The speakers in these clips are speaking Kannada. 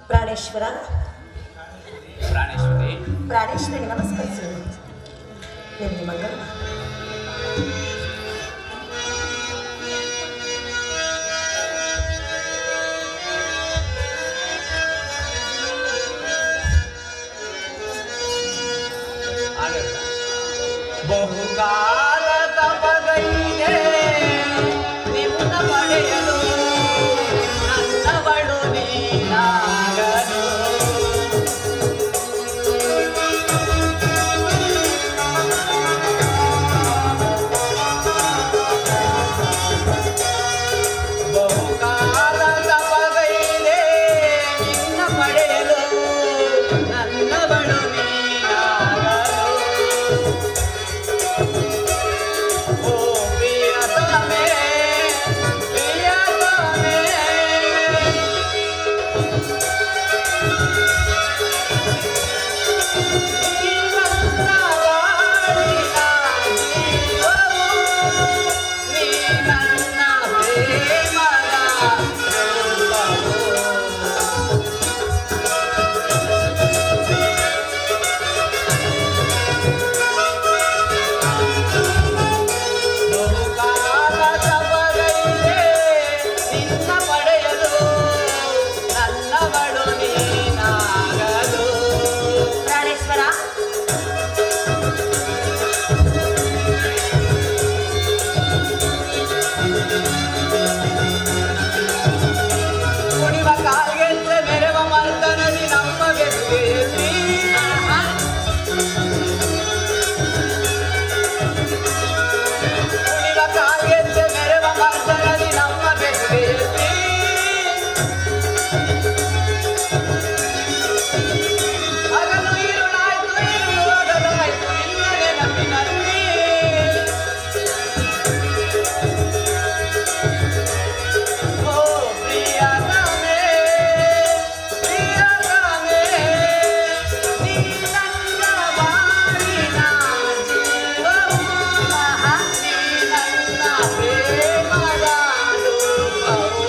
ಪ್ರಾಣೇಶ್ವರ, ಪ್ರಾಣೇಶ್ವರಿ ನಮಸ್ಕರಿಸುವುದು ನಿಮಗೆ ಮಂಗಳ. ಬಹುಕಾಲ ತಪಗೈದೆ ನಿನ್ನ ಪಡೆಯಲು ನನ್ನವಳು ನೀನಾಗಲು. ಬಹುಕಾಲ ತಪಗೈದೆ ನಿನ್ನ ಪಡೆಯಲು ನನ್ನವಳು ನೀನಾಗಲು. ಓ ಪ್ರಿಯತಮೆ ಪ್ರಿಯತಮೆ, ನೀ ನನ್ನ ಬಾಳಿನ ಜೀವವು, ನೀ ನನ್ನ ಪ್ರೇಮದ ರೂಪವು. ಬಹುಕಾಲ ತಪಗೈದೆ ನಿನ್ನ ಪಡೆಯಲು ನನ್ನವಳು ನೀನಾಗಲು. ಪ್ರಾಣೇಶ್ವರ, ಕುಣಿವ ಕಾಲ್ಗೆಜ್ಜೆ ಮೆರವ ಮರ್ತನದಿ ನಮ್ಮ ಬೆಸುಗೆಯಲ್ಲಿ. ಕುಣಿವ ಕಾಲ್ಗೆಜ್ಜೆ ಮೆರವ ಮರ್ತನದಿ ನಮ್ಮ ಬೆಸುಗೆಯಲ್ಲಿ. ಹಗಲು ഇരുಳಾಯ್ತು ഇരുಳು ಹಗಲಾಯ್ತು ನಿನ್ನ ನೆನಪಿನಲ್ಲಿ. ಓ ಪ್ರಿಯತಮೆ ಪ್ರಿಯತಮೆ, ನೀ ನನ್ನ ಬಾಳಿನ ಜೀವವು, ನೀ ನನ್ನ ಪ್ರೇಮದ ರೂಪವು.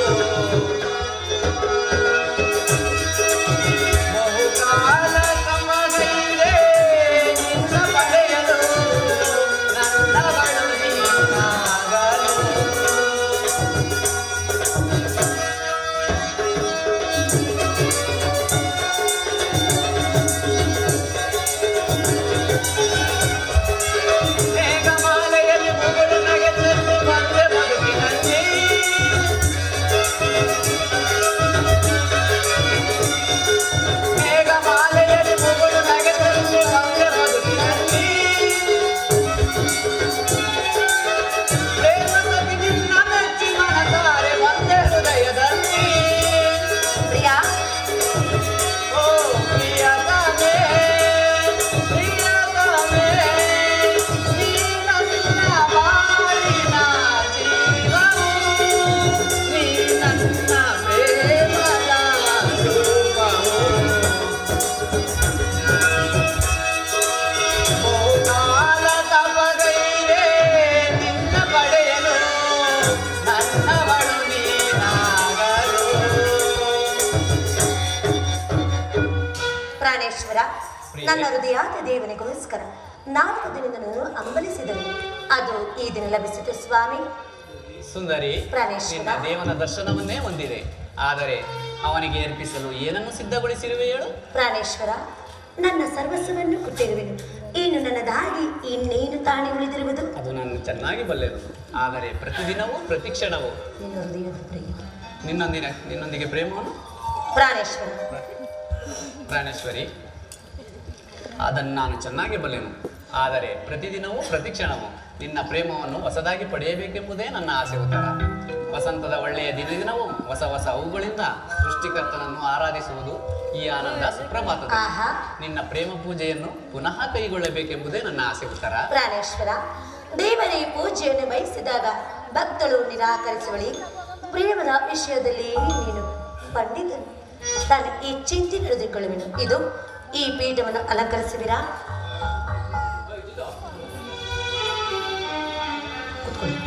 ಬಹುಕಾಲ ತಪಗೈದೆ ನಿನ್ನ ಪಡೆಯಲು ನನ್ನವಳು ನೀನಾಗಲು. ಮೇಘಮಾಲೆಯಲ್ಲಿ ಮುಗುಳು ನಗೆದೆದ್ದು ಬಂದೆ ಬದುಕಿನಲ್ಲಿ. ಮೇಘಮಾಲೆಯಲ್ಲಿ ಮುಗುಳು ನಗೆದೆದ್ದು ಬಂದೆ ಬದುಕಿನಲ್ಲಿ. ಪ್ರೇಮ ಸತಿ ನಿನ್ನ ಮೆಚ್ಚಿ ಮನಸಾರೆ ಬಂದೆ ಹೃದಯದಲ್ಲಿ. ಪ್ರಿಯಾ, ಓ ಪ್ರಿಯತಮೆ ಪ್ರಿಯತಮೆ, ನೀ ನನ್ನ ಬಾಳಿನ ಜೀವವು, ನೀ ನನ್ನ ಪ್ರೇಮದ ರೂಪವು. ಬಹುಕಾಲ ತಪಗೈದೆ ನಿನ್ನ ಪಡೆಯಲು ನನ್ನವಳು ನೀನಾಗಲು. ಪ್ರಾಣೇಶ್ವರ, ನನ್ನ ಹೃದಯಾದ ದೇವನಿಗೋಸ್ಕರ 4 ದಿನಗಳನ್ನು ಅಂಬಲಿಸಿದನು. ಅದು ಈ ದಿನ ಲಭಿಸಿತು ಸ್ವಾಮಿ. ಸುಂದರಿ, ಪ್ರಾಣೇಶ್ವರ. ನಿನ್ನ ದೇವನ ದರ್ಶನವನ್ನೇ ಹೊಂದಿದೆ. ಆದರೆ ಅವನಿಗೆ ಅರ್ಪಿಸಲು ಏನನ್ನು ಸಿದ್ಧಗೊಳಿಸಿರುವೆ ಹೇಳು? ಪ್ರಾಣೇಶ್ವರ, ನನ್ನ ಸರ್ವಸ್ವವನ್ನು ಕೊಟ್ಟಿರುವೆನು. ಇನ್ನು ನನ್ನದಾಗಿ ಇನ್ನೇನು ತಾನೇ ಉಳಿದಿರುವುದು? ಅದು ನಾನು ಚೆನ್ನಾಗಿ ಬಲ್ಲೆನು. ಆದರೆ ಪ್ರತಿದಿನವೂ ಪ್ರತಿಕ್ಷಣವೂ ನಿನ್ನ ಹೃದಯದ ಪ್ರೀತಿ. ನಿನ್ನೊಂದಿಗೆ ಪ್ರೇಮವನ್ನು. ಪ್ರಾಣೇಶ್ವರ, ಪ್ರಾಣೇಶ್ವರಿ, ಅದನ್ನು ನಾನು ಚೆನ್ನಾಗಿ ಬಲ್ಲೆನು. ಆದರೆ ಪ್ರತಿದಿನವೂ ಪ್ರತಿಕ್ಷಣವೂ ನಿನ್ನ ಪ್ರೇಮವನ್ನು ಹೊಸದಾಗಿ ಪಡೆಯಬೇಕೆಂಬುದೇ ನನ್ನ ಆಸೆ ಉತ್ತರ. ವಸಂತದ ಒಳ್ಳೆಯ ದಿನದಿನವೂ ಹೊಸ ಹೊಸ ಹೂಗಳಿಂದ ಸೃಷ್ಟಿಕರ್ತನನ್ನು ಆರಾಧಿಸುವುದು ಈ ಆನಂದ ಸುಪ್ರಭಾತದ. ನಿನ್ನ ಪ್ರೇಮ ಪೂಜೆಯನ್ನು ಪುನಃ ಕೈಗೊಳ್ಳಬೇಕೆಂಬುದೇ ನನ್ನ ಆಸೆ ಉತ್ತರ. ಪ್ರಾಣೇಶ್ವರ, ದೇವರ ಈ ಪೂಜೆಯನ್ನು ಬಯಸಿದಾಗ ಭಕ್ತಳು ನಿರಾಕರಿಸುವಳಿ. ಪ್ರೇಮದ ವಿಷಯದಲ್ಲಿ ನೀನು ಪಂಡಿತನು. ನಾನು ಈ ಚಿಂತೆ ನಡೆದುಕೊಳ್ಳುವೆನು. ಇದು ಈ ಪೀಠವನ್ನು ಅಲಂಕರಿಸುವಿರಾ? ಕೂತ್ಕೊಳ್ಳಿ.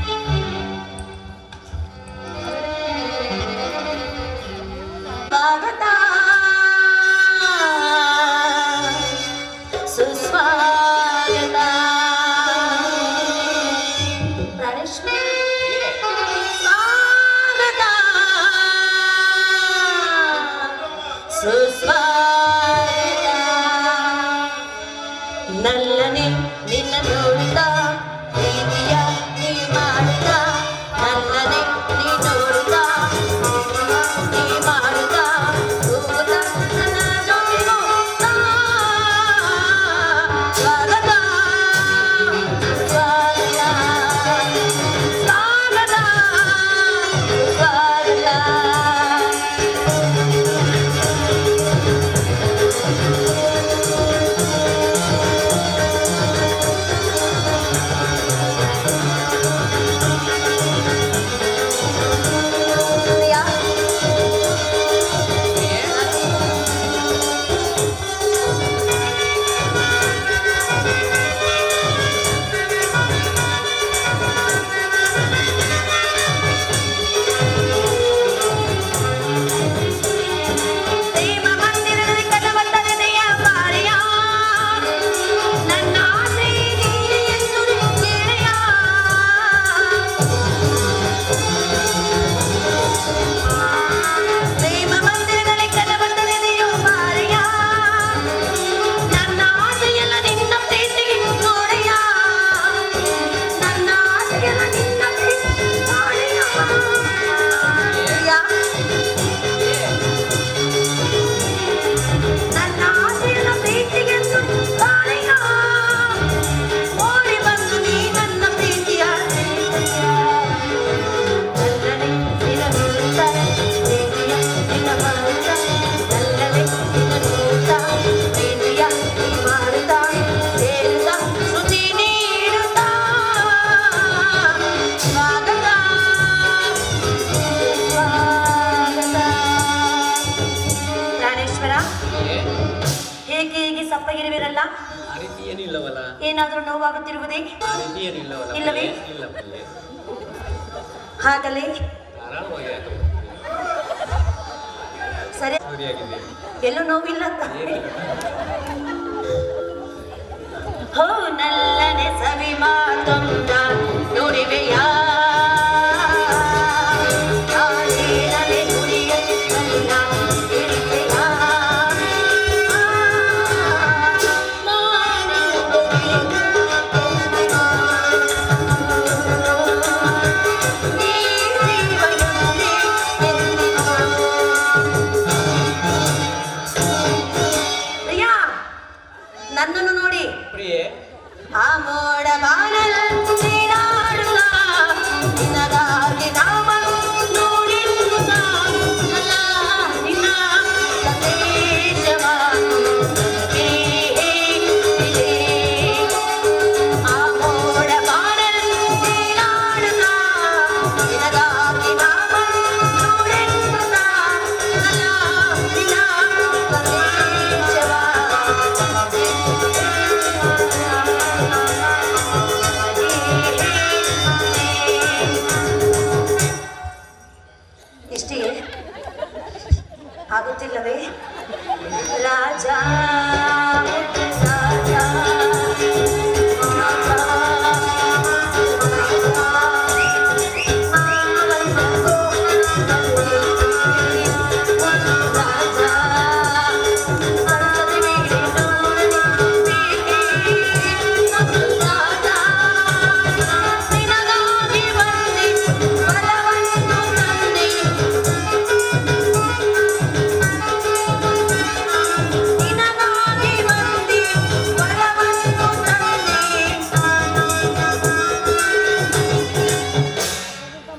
ಇಲ್ಲವಲ್ಲ? ಏನಾದರೂ ನೋವಾಗುತ್ತಿರುವುದೇ? ಆ ರೀತಿ ಏನಿಲ್ಲವಲ್ಲ? ಇಲ್ಲವೇ? ಇಲ್ಲ ಪ್ರಿಯೆ. ಹಾಗಲೇ ಧಾರಾಳವಾಗಿ ಆಯ್ತು. ಸರಿ, ಸರಿಯಾಗಿದೆ. ಎಲ್ಲೂ ನೋವಿಲ್ಲ ಅಂತ. ಏನಿಲ್ಲ. ಹೋ ನಲ್ಲನೆ ಸವಿ ಮಾತೊಂದ ನುಡಿವೆಯಾ ಯಾರೇನನೆ ನುಡಿಯಲ್ಲ ತಿಳಿವೆಯಾ ಪ್ರಿಯಾ, ನನ್ನನ್ನು ನೋಡಿ. ಪ್ರಿಯೆ, ಆ ಮೋಡ ಬಾನಲೀಡಾಡುತ್ತ ನಿನಗಾಗಿ ನಾಮ ನೋಡಿರುತ್ತ ನನ್ನ ನಿನ್ನ ಸಂದೇಶವ ನನಗೆ ಇದೆ. ಆ ಮೋಡ ಬಾನಲೀಡಾಡುತ್ತ ನಿನಗಾಗಿ ನಾಮ ನೋಡಿರುತ್ತ ನನ್ನ ನಿನ್ನ ಸಂದೇಶವ ಇಷ್ಟೇ ಆಗುತ್ತಿಲ್ಲವೇ? ರಾಜ ರಾಜ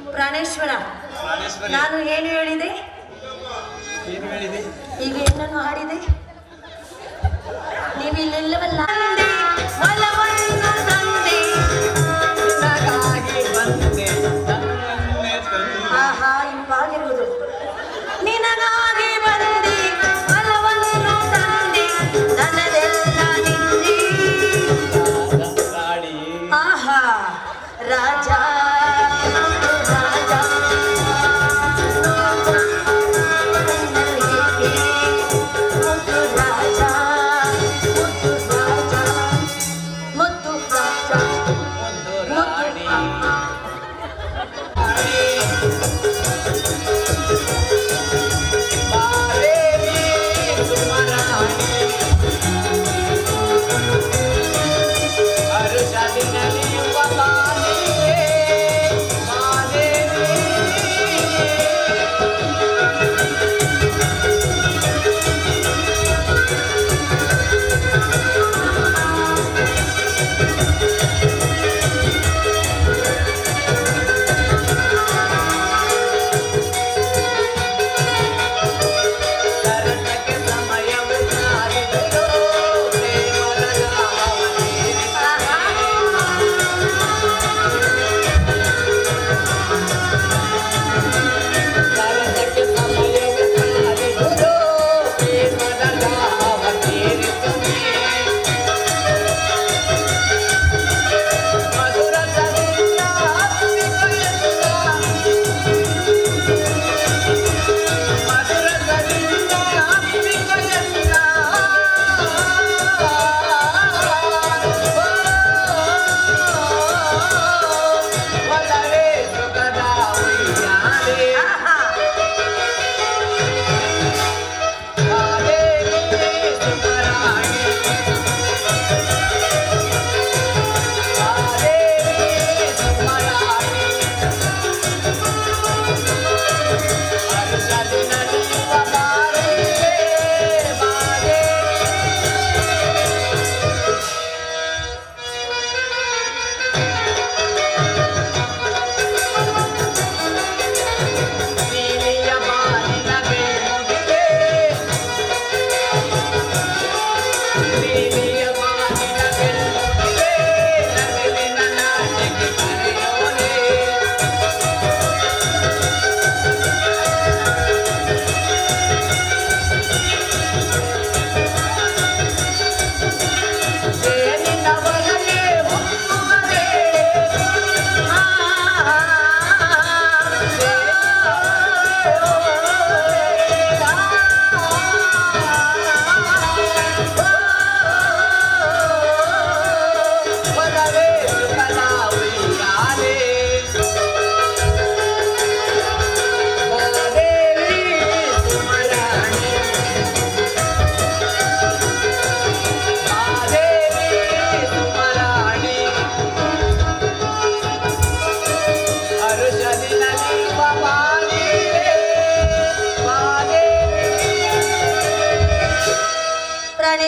ಪ್ರಾಣೇಶ್ವರ, ಪ್ರಾಣೇಶ್ವರಿ, ನಾನು ಏನು ಹೇಳಿದೆ? ಏನು ಹೇಳಿದೆ? ಈಗ ಏನನ್ನು ಹಾಡಿದೆ? ನೀವು ಇಲ್ಲೆಲ್ಲವಲ್ಲ ಒಲವನ್ನು ತಂದೆ ನಿನಗಾಗಿ ಬಂದೆ ನನ್ನೇ ತಂದೆ. ಆಹಾ ಇಂಪಾಗಿರುವುದು. ನಿನಗಾಗಿ ಬಂದೆ ಒಲವನ್ನು ತಂದೆ ನನ್ನದೆಲ್ಲ ನಿಂದೆ. ಗಾಡಿ ಆಹಾ ರಾಜ ರಾಜ ಮುತ್ತು ರಾಜ ಮುತ್ತು ರಾಜ ಒಂದು ರಾಣಿ.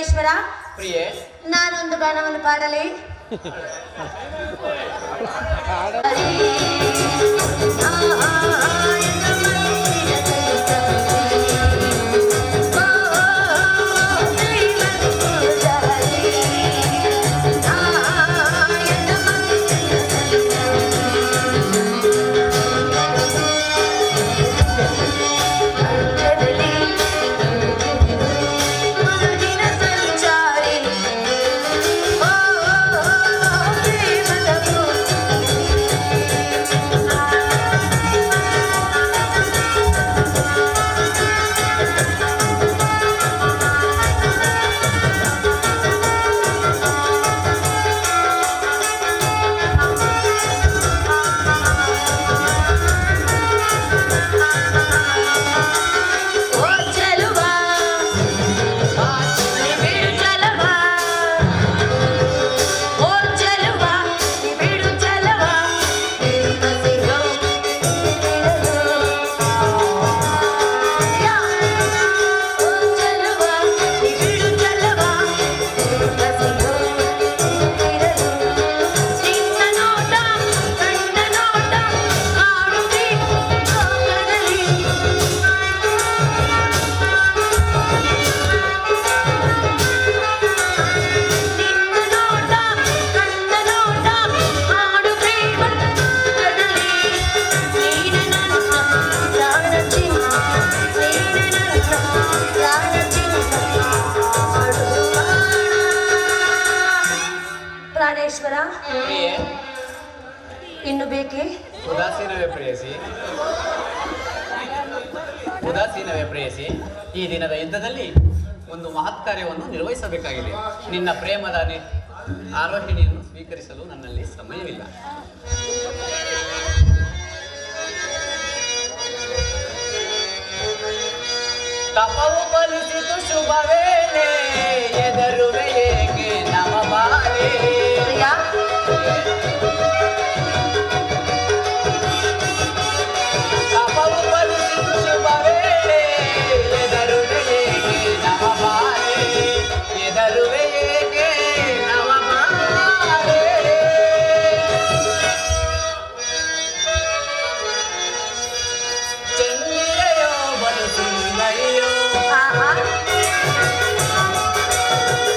ಪ್ರಾಣೇಶ್ವರ, ಪ್ರಿಯೆ, ನಾನೊಂದು ಗಾನವನ್ನು ಪಾಡಲಿ. ಪ್ರಾಣೇಶ್ವರ, ಪ್ರಿಯೆ, ಇನ್ನು ಬೇಕೆ? ಉದಾಸೀನವೇ ಪ್ರೇಯಸಿ, ಉದಾಸೀನವೇ ಪ್ರೇಯಸಿ. ಈ ದಿನದ ಯುದ್ಧದಲ್ಲಿ ಒಂದು ಮಹತ್ ಕಾರ್ಯವನ್ನು ನಿರ್ವಹಿಸಬೇಕಾಗಿದೆ. ನಿನ್ನ ಪ್ರೇಮದ ಆರೋಹಿಣಿಯನ್ನು ಸ್ವೀಕರಿಸಲು ನನ್ನಲ್ಲಿ ಸಮಯವಿಲ್ಲ. ತಪವು ಫಲಿಸಿತು ಶುಭ ವೇಳೆ, ಎದರುವೆ ಏಕೆ ನವಬಾಲೆ. ಪ್ರಿಯಾ, ತಪವು ಫಲಿಸಿತು ಶುಭ ವೇಳೆ, ಎದರುವೆ ಏಕೆ ನವಬಾಲೆ, ಎದರುವೆ ಏಕೆ ನವಬಾಲೆ. ಚೆನ್ನಿರೆಯೋ ಬಲು ಸುಂದರಿಯೋ, ಆಹಾ,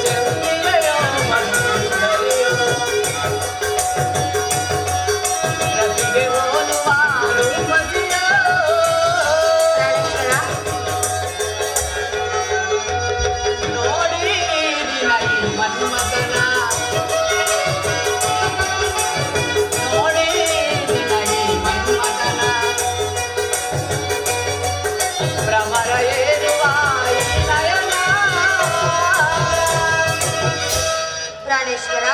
ಚೆನ್ನಿರೆಯೋ ಬಲು ಸುಂದರಿಯೋ, ರತಿಗೆ ಹೋಲುವ ರೂಪಸಿಯೋ. ಪ್ರಾಣೇಶ್ವರ, ನೋಡಿ ದಿನ ಈ ಮನ್ಮಥನ, ನೋಡಿ ದಿನ ಈ ಮನ್ಮಥನ, ಭ್ರಮರ ಏರುವ ಈ ನಯನ. ಪ್ರಾಣೇಶ್ವರ,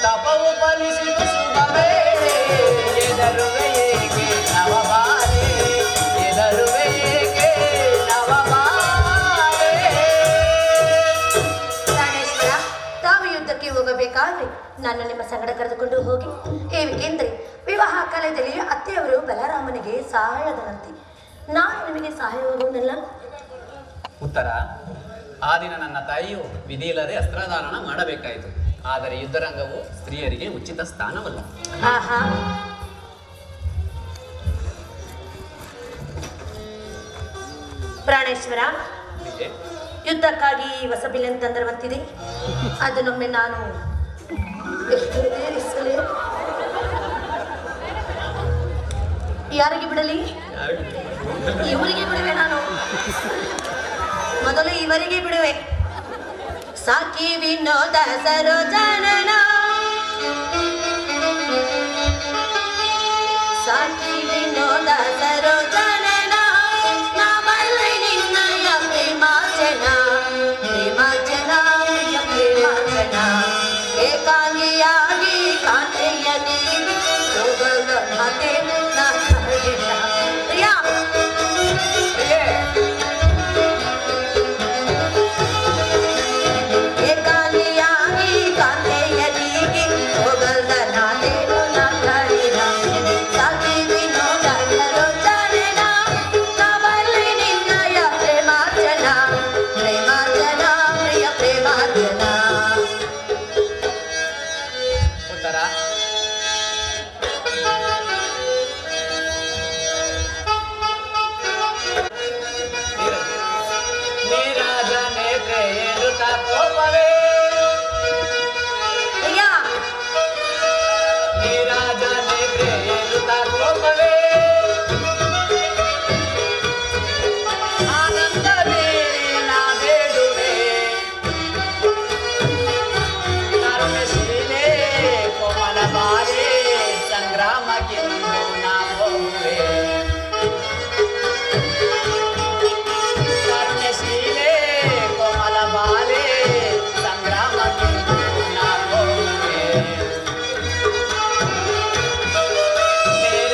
ತಪವು ಫಲಿಸಿತು ಶುಭ ವೇಳೆ, ಎದರುವೆ ಏಕೆ ನವಬಾಲೆ, ಎದರುವೆ ಏಕೆ ನವಬಾಲೆ. ಪ್ರಾಣೇಶ್ವರ, ತಾವು ಯುದ್ಧಕ್ಕೆ ಹೋಗಬೇಕಾದ್ರೆ ನಾನು ನಿಮ್ಮ ಸಂಗಡ ಕರೆದುಕೊಂಡು ಹೋಗಿ. ಏಕೆಂದರೆ ವಿವಾಹ ಕಾಲದಲ್ಲಿ ಅತ್ತೆಯವರು ಬಲರಾಮನಿಗೆ ಸಹಾಯದನಂತೆ. ನಾನು ನಿಮಗೆ ಸಹಾಯವಾಗುವುದಿಲ್ಲ. ಉತ್ತರ, ಆ ದಿನ ನನ್ನ ತಾಯಿಯು ವಿಧಿಯಿಲ್ಲದೆ ಅಸ್ತ್ರಧಾರಣ ಮಾಡಬೇಕಾಯಿತು. ಆದರೆ ಯುದ್ಧರಂಗವು ಸ್ತ್ರೀಯರಿಗೆ ಉಚಿತ ಸ್ಥಾನವಲ್ಲ. ಆಹಾ, ಪ್ರಾಣೇಶ್ವರ, ಹೀಗೆ ಯುದ್ಧಕ್ಕಾಗಿ ಹೊಸ ಬಿಲ್ಲನ್ನು ತಂದಿರುವಂತಿದೆ. ಅದನ್ನೊಮ್ಮೆ ನಾನು ಎಷ್ಟು ಏರಿಸಲಿ? ಯಾರಿಗೆ ಬಿಡಲಿ? ಇವರಿಗೆ ಬಿಡುವೆ. ನಾನು ಮೊದಲು ಇವರಿಗೆ ಬಿಡುವೆ. ಸಾಕಿ ವಿನೋದ ಸರೋಜನನ, ಸಾಕಿ ವಿನೋದ ಸರೋಜನನ, ನಾವಲ್ಲಿ ನಿನ್ನಯ ಪ್ರೇಮಾರ್ಚನ, ಪ್ರೇಮಾರ್ಚನ, ಪ್ರೇಮಾರ್ಚನ. ಏಕಾಂಗಿಯಾಗಿ ಕಾಂತೆಯಲ್ಲಿ ಹೋಗಲು ಮತ್ತೆ ಪ್ರಿಯಾ, ಏಕಾಂಗಿಯಾಗಿ ಕಾಂತೆಯಲ್ಲಿ ಹೋಗಲ್ದ ನಾನೇನು ನಾ ಕರಿರ. ಸಾಕಿ ವಿನೋದ ಸರೋಜನ.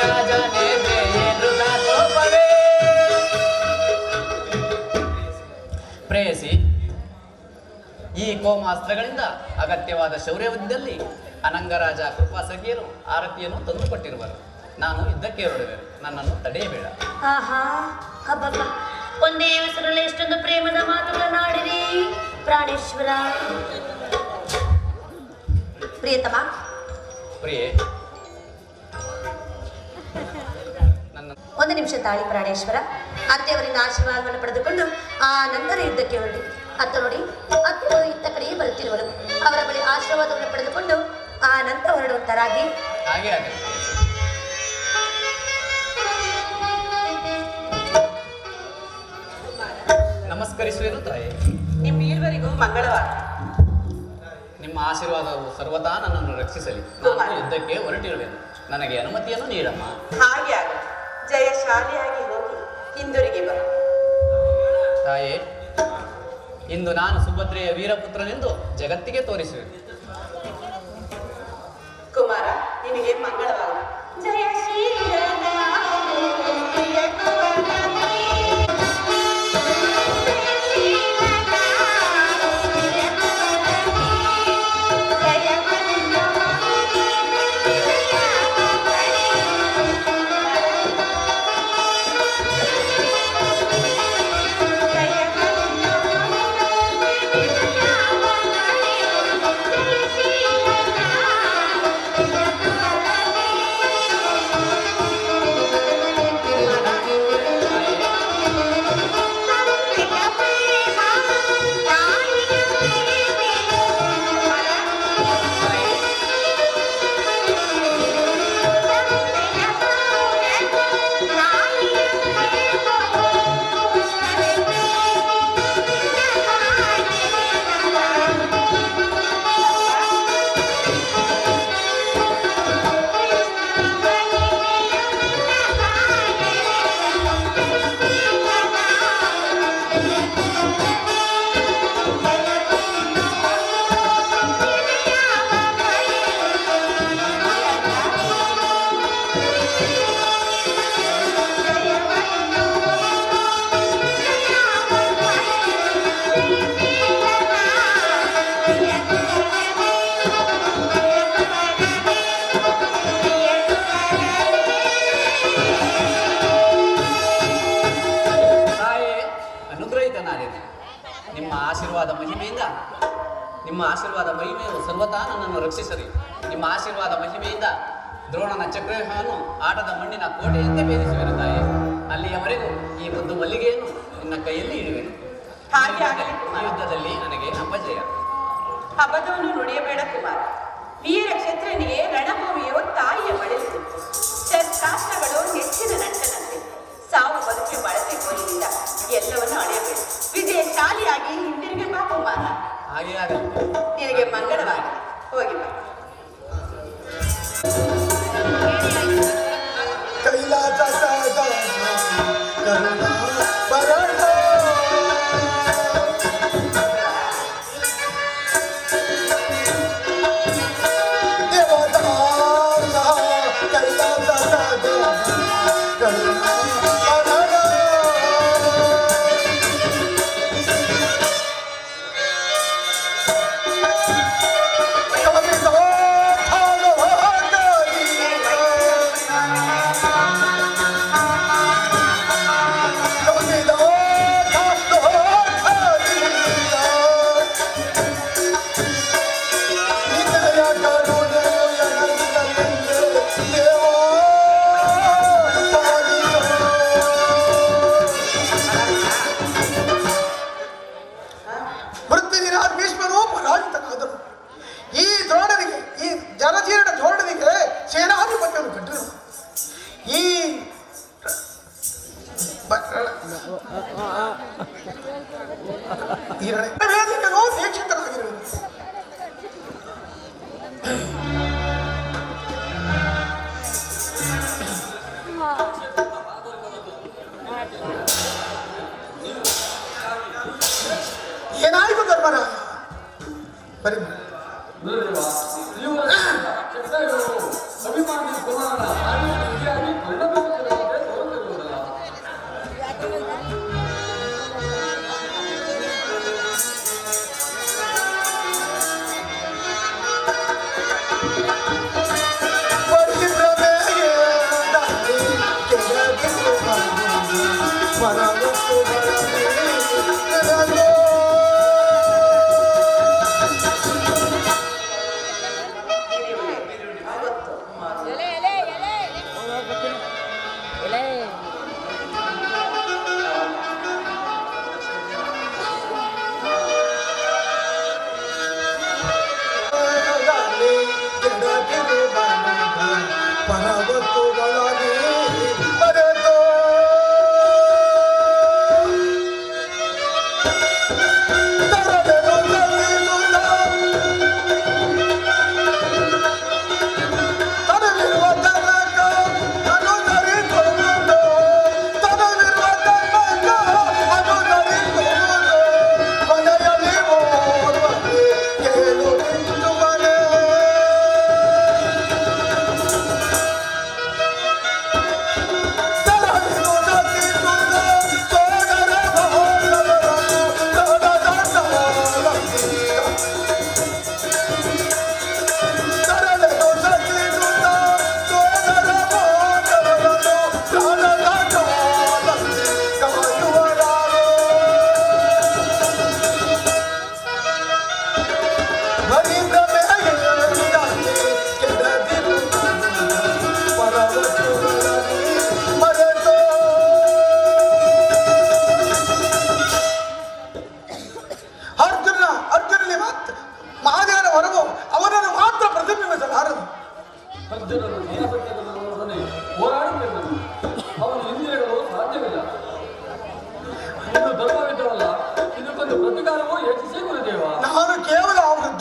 ರಾಜನೇ ಕೋಪವೇ. ಪ್ರೇಯಸಿ, ಈ ಕೋಮಾಸ್ತ್ರಗಳಿಂದ ಅಗತ್ಯವಾದ ಶೌರ್ಯವಿದ್ದಲ್ಲಿ ಅನಂಗರಾಜ ಕೃಪಾಸಖಿಯರು ಆರತಿಯನ್ನು ತಂದುಕೊಟ್ಟಿರುವರು. ನಾನು ಯುದ್ಧಕ್ಕೆ ಹೊರಡುವೆ, ನನ್ನನ್ನು ತಡೆಯಬೇಡ. ಆಹಾ, ಹಬ್ಬಬ್ಬ, ಒಂದೇ ಹೆಸರಲ್ಲಿ ಎಷ್ಟೊಂದು ಪ್ರೇಮದ ಮಾತುಗಳನ್ನಾಡಿರಿ ಪ್ರಾಣೇಶ್ವರ. ಪ್ರಿಯತಮ, ಪ್ರಿಯೆ, ನನ್ನ ಒಂದು ನಿಮಿಷ ತಾಳಿ ಪ್ರಾಣೇಶ್ವರ. ಅತ್ತೆಯವರಿಂದ ಆಶೀರ್ವಾದವನ್ನು ಪಡೆದುಕೊಂಡು ಆ ನಂತರ ಯುದ್ಧಕ್ಕೆ ಹೊರಡಿ. ಅತ್ತ ನೋಡಿ, ಅತ್ತೆಯವರು ಇತ್ತ ಕಡೆಯೇ ಬರುತ್ತಿರುವರು. ಅವರ ಬಳಿ ಆಶೀರ್ವಾದವನ್ನು ಪಡೆದುಕೊಂಡು ಆ ನಂತರ ಹೊರಡುವಂತರಾಗಿ. ಹಾಗೆ ಆಗಲಿ. ನಮಸ್ಕರಿಸುವೆನು ತಾಯಿ. ನಿಮ್ಮಿರುವರಿಗೂ ಮಂಗಳವಾರ. ನಿಮ್ಮ ಆಶೀರ್ವಾದವು ಸರ್ವದಾ ನನ್ನನ್ನು ರಕ್ಷಿಸಲಿ. ನಾನು ಯುದ್ಧಕ್ಕೆ ಹೊರಟಿರುವೆನು, ನನಗೆ ಅನುಮತಿಯನ್ನು ನೀಡಮ್ಮ. ಹಾಗೆ ಆಗ ಜಯಶಾಲಿಯಾಗಿ ಹೋಗಿ ಹಿಂದಿರುಗಿ ಬರ. ತಾಯೇ, ಇಂದು ನಾನು ಸುಭದ್ರೆಯ ವೀರಪುತ್ರನೆಂದು ಜಗತ್ತಿಗೆ ತೋರಿಸುವೆ. ಕುಮಾರ, ನಿನಗೆ ಮಂಗಳವಾರ. ನಿಮ್ಮ ಆಶೀರ್ವಾದ ಮಹಿಮೆಯು ಸರ್ವತಾ ನನ್ನನ್ನು ರಕ್ಷಿಸಲಿ. ನಿಮ್ಮ ಆಶೀರ್ವಾದ ಮಹಿಮೆಯಿಂದ ದ್ರೋಣನ ಚಕ್ರವ್ಯೂಹವನ್ನು ಆಟದ ಮಣ್ಣಿನ ಕೋಟೆಯಂತೆ ಭೇದಿಸುವೆನು ತಾಯಿ. ಅಲ್ಲಿಯವರೆಗೂ ಈ ಮುದ್ದು ಮಲ್ಲಿಗೆಯನ್ನು ನಿನ್ನ ಕೈಯಲ್ಲಿ ಇಡುವೆನು. ಈ ಯುದ್ಧದಲ್ಲಿ ನನಗೆ ಅಪಜಯ. ಅಬದವನ್ನು ನುಡಿಯಬೇಡ ಕುಮಾರ. ವೀರ ಕ್ಷತ್ರನಿಗೆ ರಣಭೂಮಿಯು ತಾಯಿಯ ಬಳಿಸಿತು. ಶಸ್ತ್ರಾಸ್ತ್ರಗಳು ನೆಚ್ಚಿನ ನಂಟನಂತೆ. ಸಾವು ಬದುಕಿ ಬಳಸಿ ಗೋಲಿನಿಂದ ಎಲ್ಲವನ್ನು ಅಳೆಯಬೇಡ. ವಿಜಯಶಾಲಿಯಾಗಿ ಹಿಂದಿರುಗಿ ಬಾ ಕುಮಾರ. ಹಾಗೆ ಆಗಲಿ. ನಿನಗೆ ಮಂಗಳವಾಗಿ ಹೋಗಿ ಬಾ. ಕೈಲಾಸ ಏನಾಯ್ತು ಧರ್ಮರಾಯ? ಬರೀ ಅಭಿಮಾನಿ ಕುಮಾರನ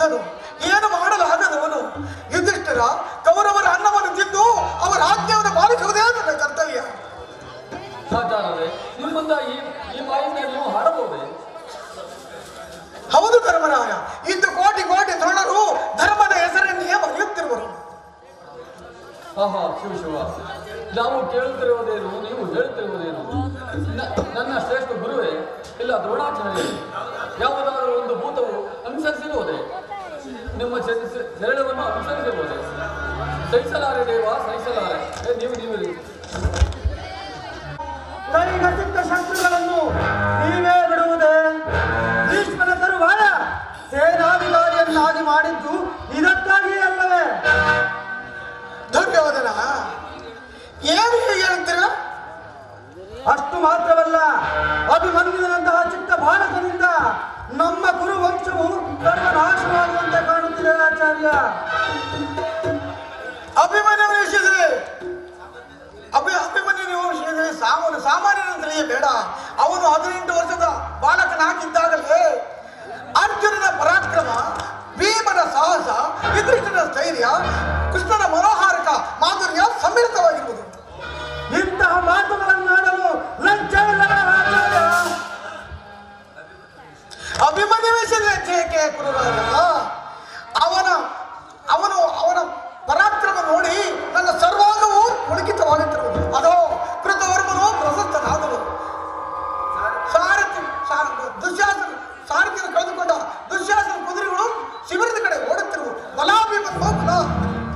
ವೃದ್ಧನು, ಏನು ಮಾಡಲಾಗದವನು. ಯುಧಿಷ್ಠಿರ ಕೌರವರ ಅನ್ನವನ್ನು ತಿಂದು ಅವರ ಆಜ್ಞೆಯನ್ನು ಪಾಲಿಸುವುದೇ ನನ್ನ ಕರ್ತವ್ಯ. ಆಚಾರ್ಯರೇ, ನಿಮ್ಮಂತ ಈ ಮಾಹಿತಿ ನೀವು ಹಾಡಬಹುದೇ? ಹೌದು ಧರ್ಮರಾಯ, ಇಂದು ಕೋಟಿ ಕೋಟಿ ದ್ರೋಣರು ಧರ್ಮದ ಹೆಸರನ್ನೇ ಮರೆಯುತ್ತಿರುವರು. ಆಹಾ, ಶಿವ, ನಾವು ಕೇಳುತ್ತಿರುವುದೇನು, ನೀವು ಹೇಳುತ್ತಿರುವುದೇನು? ನನ್ನ ಶ್ರೇಷ್ಠ ಗುರುವೇ ಇಲ್ಲ ದ್ರೋಣಾಚಾರ್ಯ, ಯಾವುದಾದರೂ ಒಂದು ಭೂತವು ಅನುಸರಿಸಿರುವುದೇ? ನಿಮ್ಮ ಶರಣವನ್ನು ಅನುಸರಿಸಿರುವುದೇ? ಸಹಿಸಲಾರೆ ದೇವ, ಸಹಿಸಲಾರೆ. ನೀವು ಕೈಗ ಸಿಕ್ಕ ಶಸ್ತ್ರಗಳನ್ನು ನೀವೇ ಬಿಡುವುದೇ? ಭೀಷ್ಮನ ತರುವಾಯ ಸೇನಾಧಿಕಾರಿಯನ್ನಾಗಿ ಮಾಡಿದ್ದು ಇದಕ್ಕಾಗಿ ಅಲ್ಲವೇ? ಧನ್ಯವಾದನ. ಏನು ಹೇಳ್ತೀರ? ಅಷ್ಟು ಮಾತ್ರವಲ್ಲ, ಅಭಿಮನ್ಯುವಿನಂತಹ ಚಿಕ್ಕ ಬಾಲಕನಿಂದ ನಮ್ಮ ಗುರು ವಂಶವು ಸರ್ವನಾಶವಾಗುವಂತೆ ಕಾಣುತ್ತಿದೆ ಆಚಾರ್ಯ. ಅಭಿಮನ್ಯು ವಿಷಯದಲ್ಲಿ ಸಾಮಾನ್ಯನಂತಲೇ ಬೇಡ. ಅವನು 18 ವರ್ಷದ ಬಾಲಕನಾಗಿದ್ದಾಗಲೇ ಅರ್ಜುನನ ಪರಾಕ್ರಮ, ಭೀಮನ ಸಾಹಸ, ಯುಧಿಷ್ಠಿರನ ಸ್ಥೈರ್ಯ, ಕೃಷ್ಣನ ಮನೋಹಾರಕ ಮಾಧುರ್ಯ ಸಮ್ಮಿಳಿತವಾಗಿರುವುದು. ಇಂತಹ ಮಾತುಗಳನ್ನಾಡಲು ಲಂಚ ಇಲ್ಲದ ಆಚಾರ್ಯ. ಅಭಿಮನ್ಯು ವಿಷಯಕ್ಕೆ ಕುರುರಾಯ, ಅವನ ಪರಾಕ್ರಮ ನೋಡಿ ನನ್ನ ಸರ್ವಾಂಗವು ಪುಳಕಿತವಾಗುತ್ತಿರುವುದು. ಅದೋ ಕೃತವರ್ಮನು ಪ್ರಶಸ್ತನಾದನು. ಸಾರಥಿಯನ್ನು ಕಳೆದುಕೊಂಡ ದುಶ್ಯಾಸನ ಕುದುರೆಗಳು ಶಿಬಿರದ ಕಡೆ ಓಡುತ್ತಿರುವು.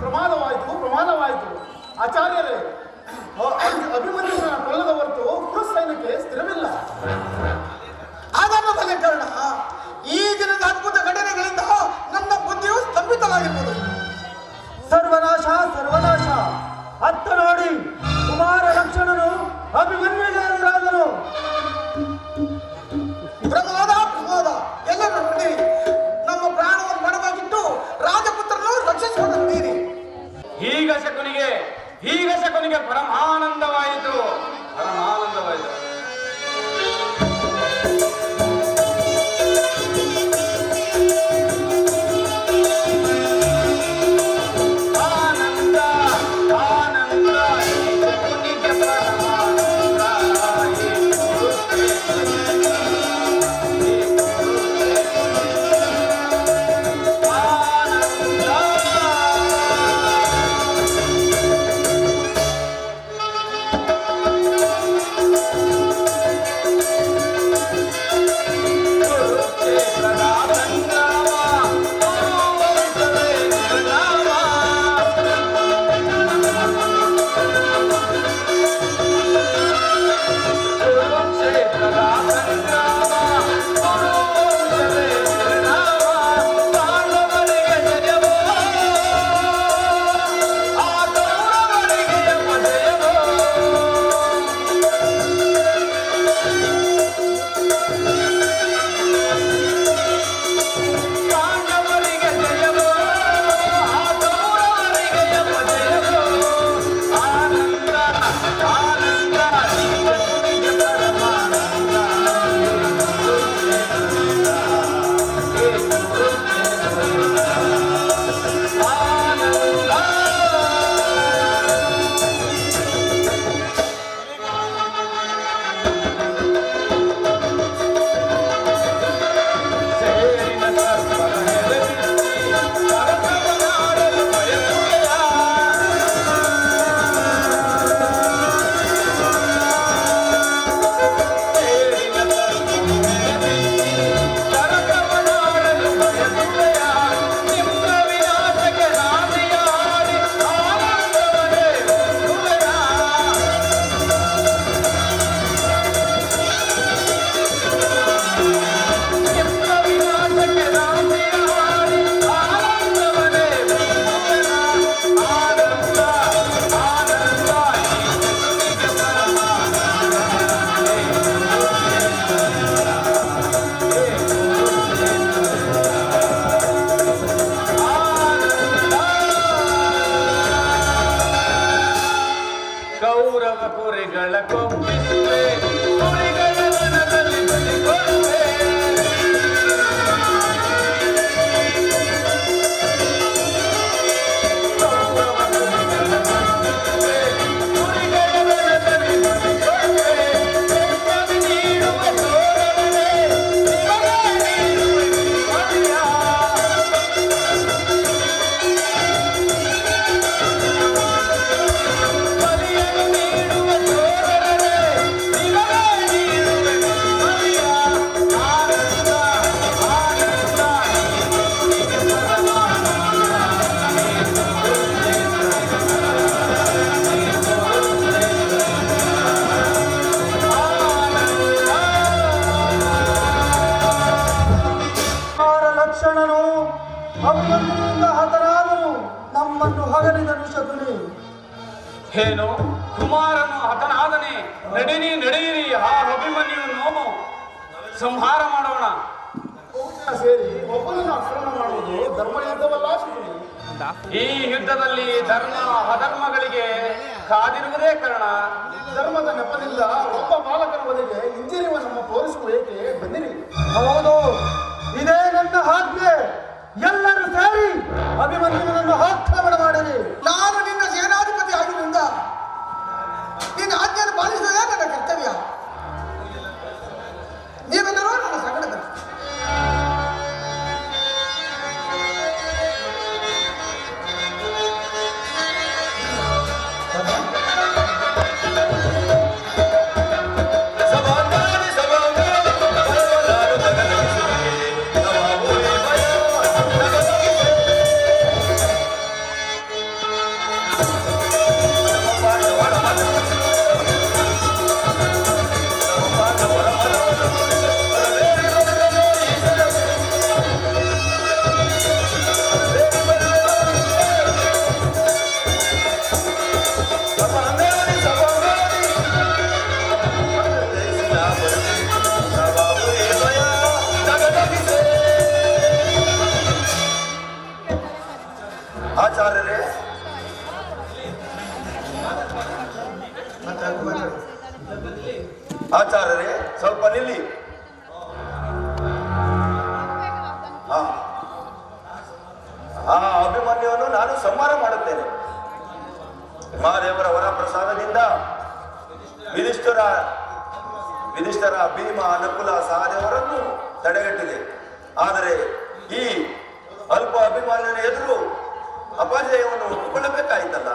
ಪ್ರಮಾದವಾಯಿತು ಆಚಾರ್ಯರೇ. ಅಭಿಮನ್ಯುವಿನ ಕೊಲ್ಲದ ಹೊರತು ಸೈನ್ಯಕ್ಕೆ ಸ್ಥಿರವಿಲ್ಲ. ಅದನ್ನು ಬಲೆ ಕಾರಣ ಈ ದಿನದ ಅದ್ಭುತ ಘಟನೆಗಳಿಂದ ನನ್ನ ಬುದ್ಧಿಯು ಸ್ತಂಭಿತವಾಗಿರುವುದು. ಸರ್ವನಾಶ ಅತ್ತ ನೋಡಿ, ಕುಮಾರ ಲಕ್ಷಣನು ಅಭಿಮನ್ಯುವಿಗೆ ಎದುರಾದನು. ಪ್ರಮಾದ ಎಲ್ಲರೂ ನೋಡಿರಿ. ನಮ್ಮ ಪ್ರಾಣವನ್ನು ಬಡವಾಗಿಟ್ಟು ರಾಜಪುತ್ರನು ರಕ್ಷಿಸಿಕೊಂಡು ನೋಡಿರಿ. ಈಗ ಶಕುನಿಗೆ ಪರಮಾನಂದವಾಯಿತು. ಏನು ಕುಮಾರನು ಹತನಾದನೆ, ನಡೆಯಿರಿ ಆ ಅಭಿಮನ್ಯುವನ್ನು ಸಂಹಾರ ಮಾಡೋಣ. ಸೇರಿ ಒಬ್ಬನನ್ನು ಆಕ್ರಮಣ ಮಾಡುವುದು ಧರ್ಮ ಯುದ್ಧವಲ್ಲ ಶಕುನಿ. ಈ ಯುದ್ಧದಲ್ಲಿ ಧರ್ಮ ಅಧರ್ಮಗಳಿಗೆ ಕಾದಿರುವುದೇ ಕಾರಣ. ಧರ್ಮದ ನೆಪದಿಂದ ಒಬ್ಬ ಬಾಲಕನ ಬದಿಗೆ ಇಂಜಿರಿಯುವ ನಮ್ಮ ತೋರಿಸುವ ಏಕೆ ಬಂದಿರಿ. ಹೌದು, ಇದೇ ನನ್ನ ಆಜ್ಞೆ. ಎಲ್ಲರೂ ಸೇರಿ ಅಭಿಮನ್ಯುವನ್ನು ಆಕ್ರಮಣ ಮಾಡಿರಿ. ನಾನು ನಿನ್ನ ಸೇನಾಧಿಪತಿ ಆಗಿದ್ದರಿಂದ ನಿನ್ನ ಆಜ್ಞೆಯನ್ನು ಪಾಲಿಸುವುದೇ ನನ್ನ ಕರ್ತವ್ಯ. ನೀವೆಲ್ಲರೂ ನನ್ನ ಸಂಗಡದಲ್ಲಿ. ಆಚಾರ್ಯರೇ, ಸ್ವಲ್ಪ ನಿಲ್ಲಿ. ಆ ಅಭಿಮನ್ಯುವನ್ನು ನಾನು ಸಂಹಾರ ಮಾಡುತ್ತೇನೆ. ಮಹಾದೇವರ ವರಪ್ರಸಾದದಿಂದ ಯುಧಿಷ್ಠರ ಭೀಮ ನಕುಲ ಸಹದೇವರನ್ನು ತಡೆಗಟ್ಟಿದೆ. ಆದರೆ ಈ ಅಲ್ಪ ಅಭಿಮಾನ್ಯನ ಎದುರು ಅಪಜಯವನ್ನು ಒಪ್ಪಿಕೊಳ್ಳಬೇಕಾಯಿತಲ್ಲ.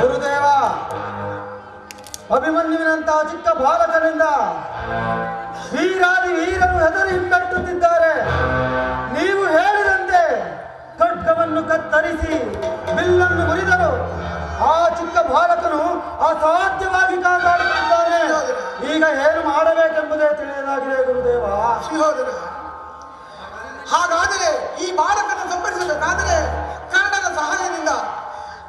ಗುರುದೇವ, ಅಭಿಮನ್ಯುವಿನಂತಹ ಚಿಕ್ಕ ಬಾಲಕನಿಂದ ವೀರಾದಿ ವೀರರು ಹೆದರಿ ಹಿಮ್ಮೆಟ್ಟುತ್ತಿದ್ದಾರೆ. ನೀವು ಹೇಳಿದಂತೆ ಖಡ್ಗವನ್ನು ಕತ್ತರಿಸಿ ಬಿಲ್ಲನ್ನು ಮುರಿದರು. ಆ ಚಿಕ್ಕ ಬಾಲಕನು ಅಸಾಧ್ಯವಾಗಿ ಕಾದಾಡುತ್ತಿದ್ದಾನೆ. ಈಗ ಏನು ಮಾಡಬೇಕೆಂಬುದೇ ತಿಳಿಯಲಾಗಿದೆ ಗುರುದೇವ. ಶ್ರೀಹೋದರ, ಹಾಗಾದರೆ ಈ ಬಾಲಕನ ಸಂಪರಿಸಬೇಕಾದರೆ ಕರ್ಣನ ಸಹಾಯದಿಂದ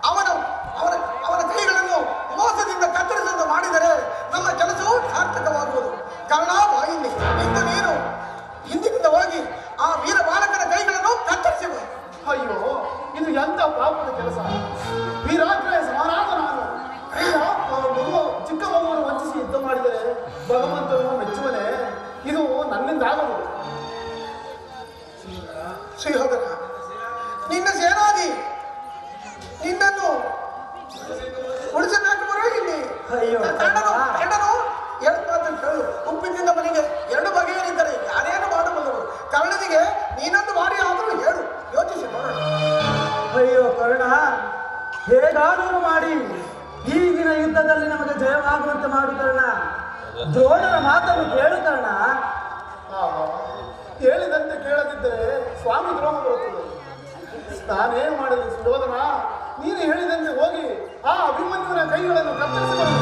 ಅವನ ಕೈಗಳನ್ನು ಮೋಸದಿಂದ ಕತ್ತರಿಸಲು ಮಾಡಿದರೆ ನಮ್ಮ ಕೆಲಸವು ಸಾರ್ಥಕವಾಗುವುದು. ಕರ್ಣ ಬಾಯಿನಿ, ಇಂದು ನೀನು ಹಿಂದಿನಿಂದ ಹೋಗಿ ಆ ವೀರ ಬಾಲಕನ ಕೈಗಳನ್ನು ಕತ್ತರಿಸಿವ. ಅಯ್ಯೋ, ಇದು ಎಂತ ಪಾಪದ ಕೆಲಸ. ವೀರಾಗ್ರಹ ಸಮಾನಾದ ನಾನು ಚಿಕ್ಕ ಮಗುವನ್ನು ವಂಚಿಸಿ ಯುದ್ಧ ಮಾಡಿದರೆ ಭಗವಂತನು ಮೆಚ್ಚುವನೆ. ಇದು ನನ್ನಿಂದ ಆಗದು. ಶ್ರೀಹೋದರ, ನಿನ್ನ ಸೇನಾದಿ ನಿನ್ನನ್ನು ಉಳಿಸಬೇಕು ಬರೋ ಇಲ್ಲಿ. ಕರ್ಣನು ಹೇಳು, ಉಪ್ಪಿನಿಂದ ಮನೆಗೆ ಎರಡು ಬಗೆಯರಿದ್ದರೆ ಯಾರೇನು ಮಾಡಬಲ್ಲರು. ಕರ್ಣನಿಗೆ ನೀನೊಂದು ಬಾರಿ ಆದರೂ ಹೇಳು, ಯೋಚಿಸಿ ನೋಡೋಣ. ಅಯ್ಯೋ ಕರ್ಣ, ಹೇಗಾದರೂ ಮಾಡಿ ಈಗಿನ ಯುದ್ಧದಲ್ಲಿ ನಮಗೆ ಜಯವಾಗುವಂತೆ ಮಾಡು ಕರ್ಣ. ದ್ರೋಣರ ಮಾತನ್ನು ಕೇಳು ಕರ್ಣ. ಹೇಳಿದಂತೆ ಕೇಳದಿದ್ದರೆ ಸ್ವಾಮಿ ದ್ರೋಹ ಬರುತ್ತದೆ. ನಾನೇನು ಮಾಡಿದೆ ಸುಯೋಧನ? ನೀನು ಹೇಳಿದಂತೆ ಹೋಗಿ ಆ ಅಭಿಮನ್ಯುವಿನ ಕೈಗಳನ್ನು ಕತ್ತರಿಸಿಕೊಂಡು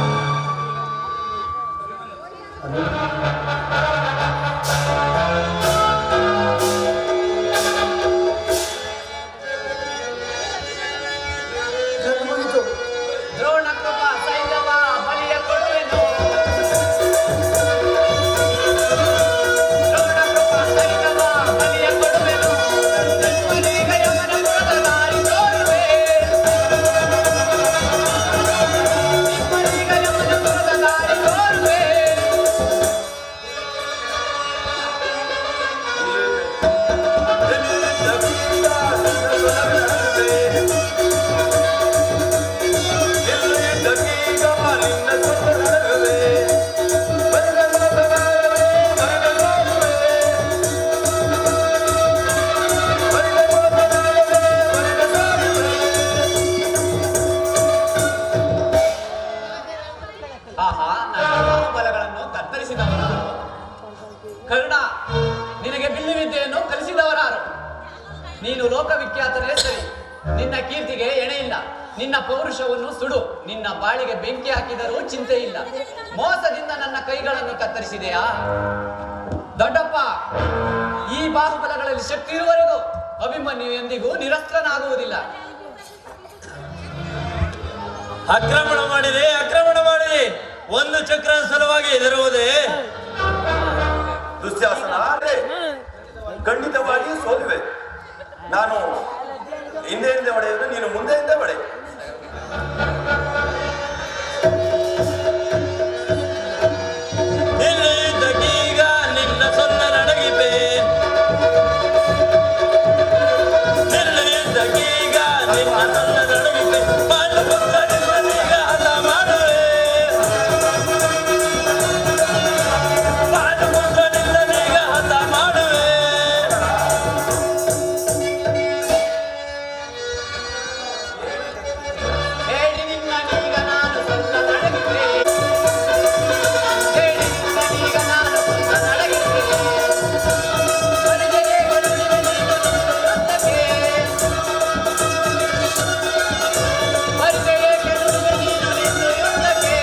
ದ್ರೋಣ ಕೃಪಾ ಸೈಂಧವ ಬಲಿಯ ಕೊಡುವೆನು. ದ್ರೋಣ ಕೃಪಾ ಸೈಂಧವ ಬಲಿಯ ಕೊಡುವೆನು. ನಿಮ್ಮನೀಗ ಯಮನಪುರದ ದಾರಿ ತೋರುವೆ. ನಿಮ್ಮನೀಗ ಯಮನಪುರದ ದಾರಿ ತೋರುವೆ. ಆಹಾ, ನನ್ನ ಬಾಹುಬಲಗಳನ್ನು ಕತ್ತರಿಸಿದವರಾರು? ಕರ್ಣ, ನಿನಗೆ ಬಿಲ್ಲುವಿದ್ಯೆಯನ್ನು ಕಲಿಸಿದವರಾರು? ನೀನು ಲೋಕವಿಖ್ಯಾತನೇ ಸರಿ, ನಿನ್ನ ಕೀರ್ತಿಗೆ ಎಣೆಯಿಲ್ಲ. ನಿನ್ನ ಪೌರುಷವನ್ನು ಸುಡು, ನಿನ್ನ ಬಾಳಿಗೆ ಬೆಂಕಿ ಹಾಕಿದರೂ ಚಿಂತೆ ಇಲ್ಲ. ಮೋಸದಿಂದ ನನ್ನ ಕೈಗಳನ್ನು ಕತ್ತರಿಸಿದೆಯಾ? ದೊಡ್ಡಪ್ಪ, ಈ ಬಾಹುಬಲಗಳಲ್ಲಿ ಶಕ್ತಿ ಇರುವವರೆಗೂ ಅಭಿಮನ್ಯು ಎಂದಿಗೂ ನಿರಸ್ತ್ರನಾಗುವುದಿಲ್ಲ. ಆಕ್ರಮಣ ಮಾಡಿದೆ ಒಂದು ಚಕ್ರ ಸಲುವಾಗಿ ಹೆದರುವುದೇ? ದುಶ್ಯಾಸನ ಖಂಡಿತವಾಗಿ ಸೋಲುವೆ. ನಾನು ಹಿಂದೆಯಿಂದ ಹೊಡೆಯುವುದು, ನೀನು ಮುಂದೆಯಿಂದ ಹೊಡೆ. ಇಲ್ಲಿದ್ದಕ್ಕೀಗ ನಿನ್ನ ಸೊನ್ನ ನಡಗಿಪೆ, ಇಲ್ಲಿದ್ದಕ್ಕೀಗ ನಿನ್ನ ಸೊನ್ನ ನಡಗಿಪೆ, ಪಾಂಡುಪುತ್ರನಿಂದೀಗ ಹತ ಮಾಡುವೆ, ಪಾಂಡುಪುತ್ರನಿಂದೀಗ ಹತ ಮಾಡುವೆ. ಹೇಳಿ ನಿನ್ನನೀಗ ನಾನು ಸ್ವಲ್ಪ ನಡಗಿದ್ದೆ, ಹೇಳಿ ನಿನ್ನನೀಗ ನಾನು ಸ್ವಲ್ಪ ನಡಗಿದ್ದೆ, ಪರಿಚಯ ಕೊಡುವೆ ನೀನು ನಿನ್ನೊಂದಕ್ಕೆ, ಪರಿಚಯ ಕೆಡುವೆ ನೀನು ನಿನ್ನೊಂದಕ್ಕೆ.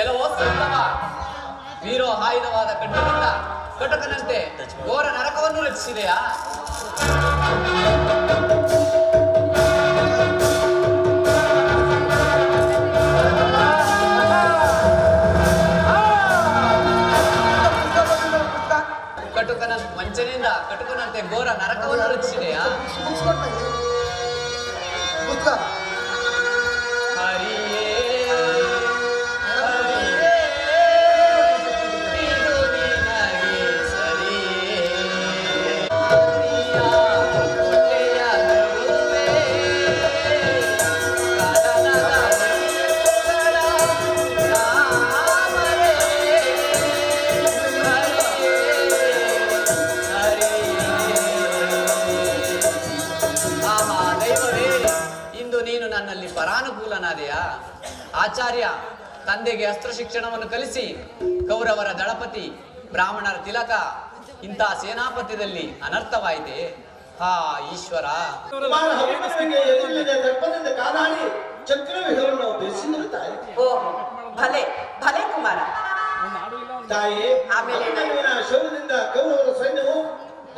ಎಲ್ಲವೋ ಸಂಭವ ವೀರೋ ಆಯುಧವಾದ ಕಣ್ಣಿನಿಂದ ಕಟಕನಂತೆ ಘೋರ ನರಕವನ್ನು ರಚಿಸಿದೆಯಾ? ಕಟುಕನ ವಂಚನೆಯಿಂದ ಕಟುಕನಂತೆ ಘೋರ ನರಕವನ್ನು ರಚಿಸಿದೆಯಾ? ಹರಿಯೇ ಹರಿಯೇ ಇದು ನಿನಗೆ ಸರಿಯೇ, ಹರಿಯ ಹೊಟ್ಟೆಯ ನಡುವೆ ಕದನದ ನೀರುಗಳ ತಾಮರೆ, ಆಹಾ ದೈವವೇ, ಇಂದು ನೀನು ನನ್ನಲ್ಲಿ ಪರಾನುಕೂಲನಾದೆಯಾ? ಆಚಾರ್ಯ ತಂದೆಗೆ ಅಸ್ತ್ರ ಶಿಕ್ಷಣವನ್ನು ಕಲಿಸಿ ಕೌರವರ ದಳಪತಿ ಬ್ರಾಹ್ಮಣರ ತಿಲಕ ಇಂಥ ಸೇನಾಪತ್ಯದಲ್ಲಿ ಅನರ್ಥವಾಯಿತೆ. ಹಾ ಈಶ್ವರ, ದರ್ಪದಿಂದ ಕಾದಾಡಿ ಚಕ್ರವ್ಯೂಹವನ್ನು ಬೆಳೆಸಿದರು ತಾಯಿ. ಓಹೋ, ಭಲೆ ಭಲೆ ಕುಮಾರ. ತಾಯಿ ಆಮೇಲೆ ಅಭಿಮನ್ಯುವಿನ ಶೌರ್ಯದಿಂದ ಕೌರವರ ಸೈನ್ಯವು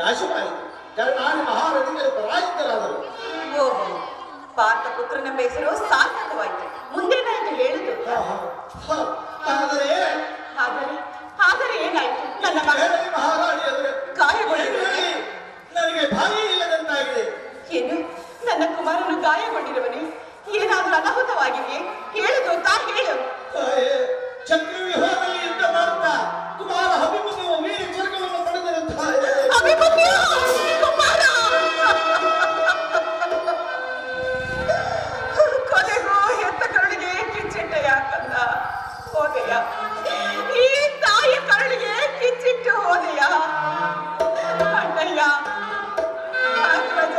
ನಾಶವಾಯಿತು. ಕರ್ಣಾನಿ ಮಹಾರಥಿಗಳು ಪರಾಜಿತರಾದರು. ಓಹೋ, ಪಾರ್ಥ ಪುತ್ರನ ಹೆಸರು ಸಾರ್ಥಕವಾಯಿತು. ಮುಂದೇನಾಯ್ತು ಹೇಳುದು? ಆದರೆ ಆದರೆ ಏನಾಯ್ತು? ನನ್ನ ಮಗ ಮಹಾರಾಣಿಯವರೇ, ಗಾಯಗೊಂಡಿರುವನೇ? ನನಗೆ ಬಾಯಿ ಇಲ್ಲದಂತಾಗಿದೆ. ಏನು, ನನ್ನ ಕುಮಾರನು ಗಾಯಗೊಂಡಿರುವನೇ? ಏನಾದ್ರೂ ಅನಾಹುತವಾಗಿದೆಯೇ? ಹೇಳುದು ತಾ ಹೇಳು. ತಾಯಿ, ಚಕ್ರವ್ಯೂಹದಲ್ಲಿ ಯುದ್ಧ ಮಾಡುತ್ತಾ ಕುಮಾರ ಅಭಿಮನ್ಯು ವೀರ ಸ್ವರ್ಗವನ್ನು ಪಡೆದರು. ತಾಯಿ, ಅಭಿಮನ್ಯು ಕುಮಾರ ಕೊನೆಗೂ ಹೆತ್ತ ಕರುಳಿಗೆ ಕಿಚ್ಚಿಟ್ಟೆಯ ಕಂದ ಹೋದೆಯ, ಈ ತಾಯಿ ಕರುಳಿಗೆ ಕಿಚ್ಚಿಟ್ಟು ಹೋದೆಯ ಅಣ್ಣಯ್ಯ, ಅಗ್ರಜ,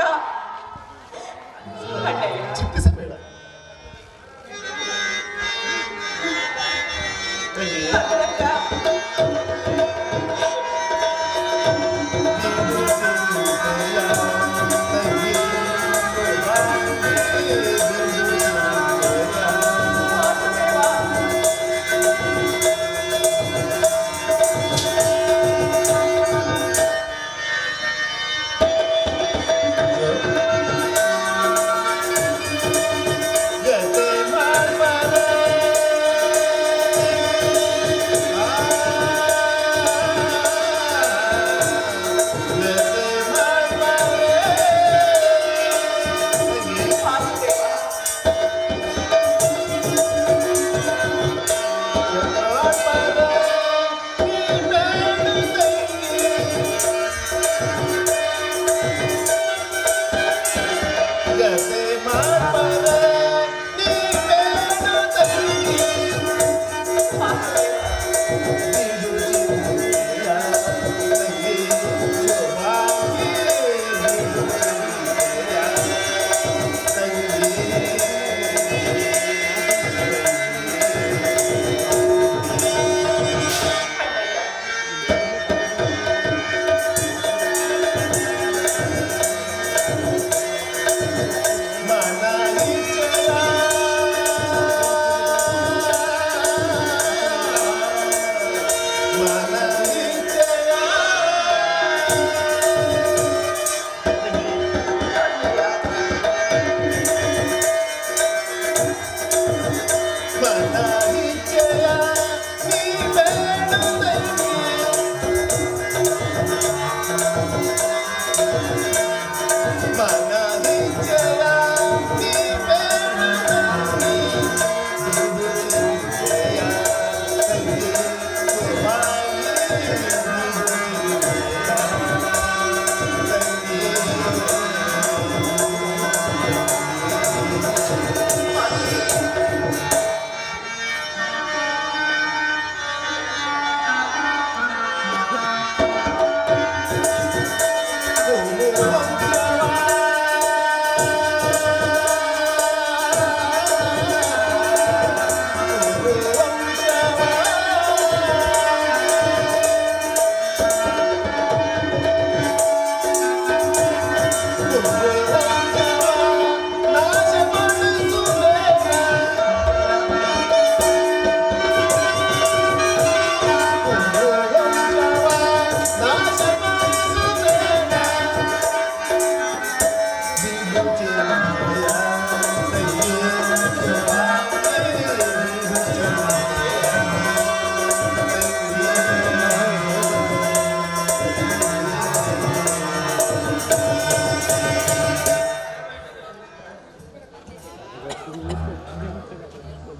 ಅಣ್ಣಯ್ಯ. ಚಿಪ್ಪಿಸಬೇಡ.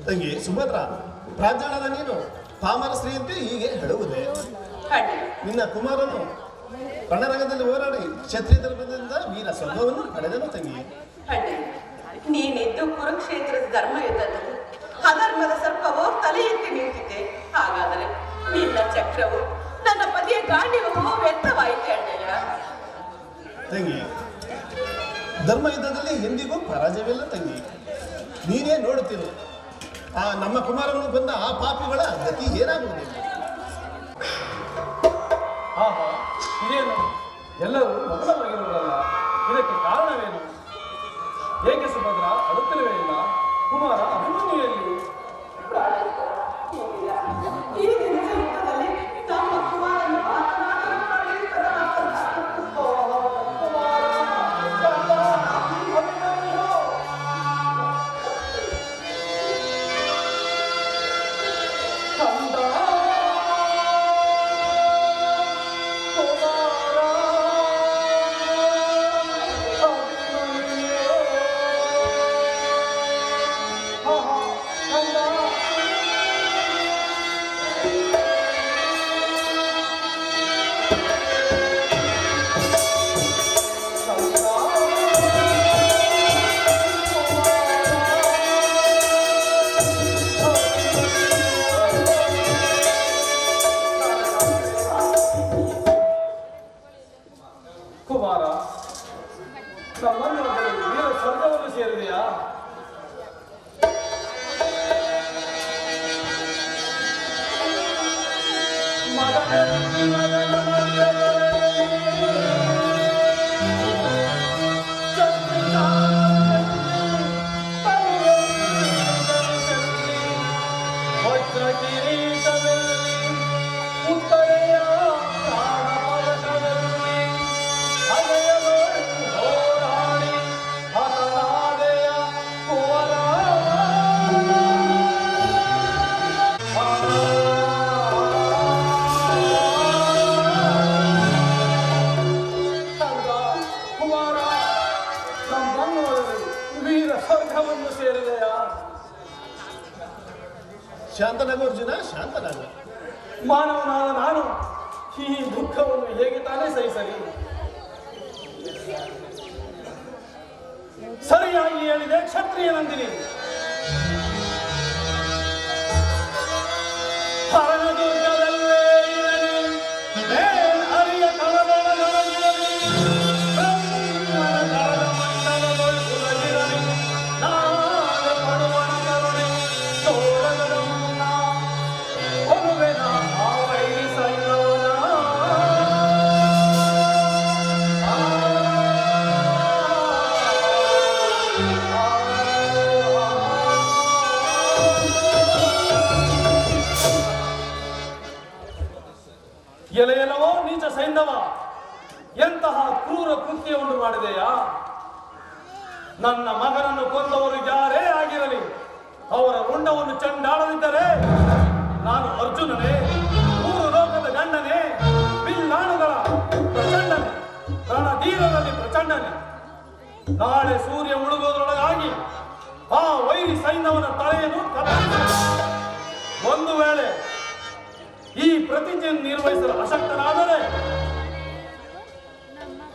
ತಂಗಿ ಸುಭದ್ರ, ಪ್ರಾಂಜಳದ ನೀನು ಪಾಮರ ಸ್ತ್ರೀಯಂತೆ ಹೀಗೆ ಹೇಳುವುದೇ? ನಿನ್ನ ಕುಮಾರನು ರಣರಂಗದಲ್ಲಿ ಹೋರಾಡಿ ಕ್ಷತ್ರಿಯ ಧರ್ಮದಿಂದ ವೀರ ಸ್ವರ್ಗವನ್ನು ಪಡೆದನು ತಂಗಿ. ನೀನಿದ್ದು ಕುರುಕ್ಷೇತ್ರದ ಧರ್ಮ ಯುದ್ಧದಲ್ಲಿ ಅಧರ್ಮದ ಸರ್ಪವು ತಲೆ ಎತ್ತಿ ನಿಂತಿದ್ದೆ. ಹಾಗಾದರೆ ನಿನ್ನ ಚಕ್ರವು ನನ್ನ ಪತಿಯ ಗಾಂಡಿಗೂ ವ್ಯರ್ಥವಾಯಿತು ಅಣ್ಣಯ್ಯ. ತಂಗಿ, ಧರ್ಮ ಯುದ್ಧದಲ್ಲಿ ಎಂದಿಗೂ ಪರಾಜಯವಿಲ್ಲ ತಂಗಿ. ನೀನೇ ನೋಡುತ್ತಿರು, ಆ ನಮ್ಮ ಕುಮಾರನು ಬಂದ ಆ ಪಾಪಿಗಳ ಗತಿ ಏನಾಗುವುದಿಲ್ಲ. ಆಹಾ, ಇದೇನು ಎಲ್ಲರೂ ಮೌನವಾಗಿರುವುದಲ್ಲ, ಇದಕ್ಕೆ ಕಾರಣವೇನು? ಏಕೆ ಸುಭದ್ರ ಅಳುತ್ತಿರುವೆ ಇಲ್ಲ? ಕುಮಾರ ಅಭಿಮನ್ಯುಯಲ್ಲಿ ಈ ದಿನದ ಯುದ್ಧದಲ್ಲಿ ನಮ್ಮ ಕುಮಾರನು ಕುಮಾರ ನಮ್ಮನ್ನು ವೀರ ಸ್ವರ್ಗವನ್ನು ಸೇರಿದೆಯಾ? ವಜ್ರ ಕಿರೀಟದಲ್ಲಿ ಉತ್ತರೆಯ ಪ್ರಾಣಪದಕದಲ್ಲಿ ಹಳೆಯಗಳು ಹೋರಾಡಿ ಹತನಾದೆಯ ಕುವರ. ಕುಮಾರ, ನಮ್ಮನ್ನು ವೀರ ಸ್ವರ್ಗವನ್ನು ಸೇರಿದೆಯಾ? ಶಾಂತನಾಗು ಅರ್ಜುನ, ಶಾಂತನಾಗು. ಮಾನವನಾದ ನಾನು ಈ ದುಃಖವನ್ನು ಹೇಗೆ ತಾನೇ ಸಹಿಸಲಿ? ಸರಿಯಾಗಿ ಹೇಳಿದೆ ಕ್ಷತ್ರಿಯ ನಂದಿನಿ. ಹರಣದುರ್ಗದಲ್ಲೇ ಇರಲಿ, ಮೇಲ್ಹರಿಯ ಕಳವಳಗಳಲ್ಲಿ ಬ್ರಹ್ಮನ ಕರದ ಮಂಡಲಗೊಳಿಸುವುದಿರಲಿ. ನಾಡ ಪಡುವಣ ಕರುಣೆ ತೋರಗದ ಮುನ್ನ ಒಲುವೆನ ಆವಹಿಸಲ್ಲವನ. ಎಲೆಯಲವೋ ನೀಚ ಸೈಂಧವ, ಎಂತಹ ಕ್ರೂರ ಕೃತ್ಯವನ್ನು ಮಾಡಿದೆಯಾ? ನನ್ನ ಮಗನನ್ನು ಕೊಂದವರು ಯಾರೇ ಆಗಿರಲಿ, ಅವರ ರುಂಡವನ್ನು ಚಂಡಾಡದಿದ್ದರೆ ನಾನು ಅರ್ಜುನನೇ, ಮೂರು ಲೋಕದ ಗಂಡನೇ, ಬಿಲ್ಲಾಣುಗಳ ಪ್ರಚಂಡನೇ, ರಣಧೀರ ವೀರರಲ್ಲಿ ಪ್ರಚಂಡನೆ. ನಾಳೆ ಸೂರ್ಯ ಮುಳುಗೋದ್ರೊಳಗಾಗಿ ಆ ವೈರಿ ಸೈನ್ಯವನ ತಲೆಯನ್ನು ಕತ್ತರಿಸು. ಒಂದು ವೇಳೆ ಈ ಪ್ರತಿಜ್ಞೆಯನ್ನು ನಿರ್ವಹಿಸಲು ಅಶಕ್ತನಾದರೆ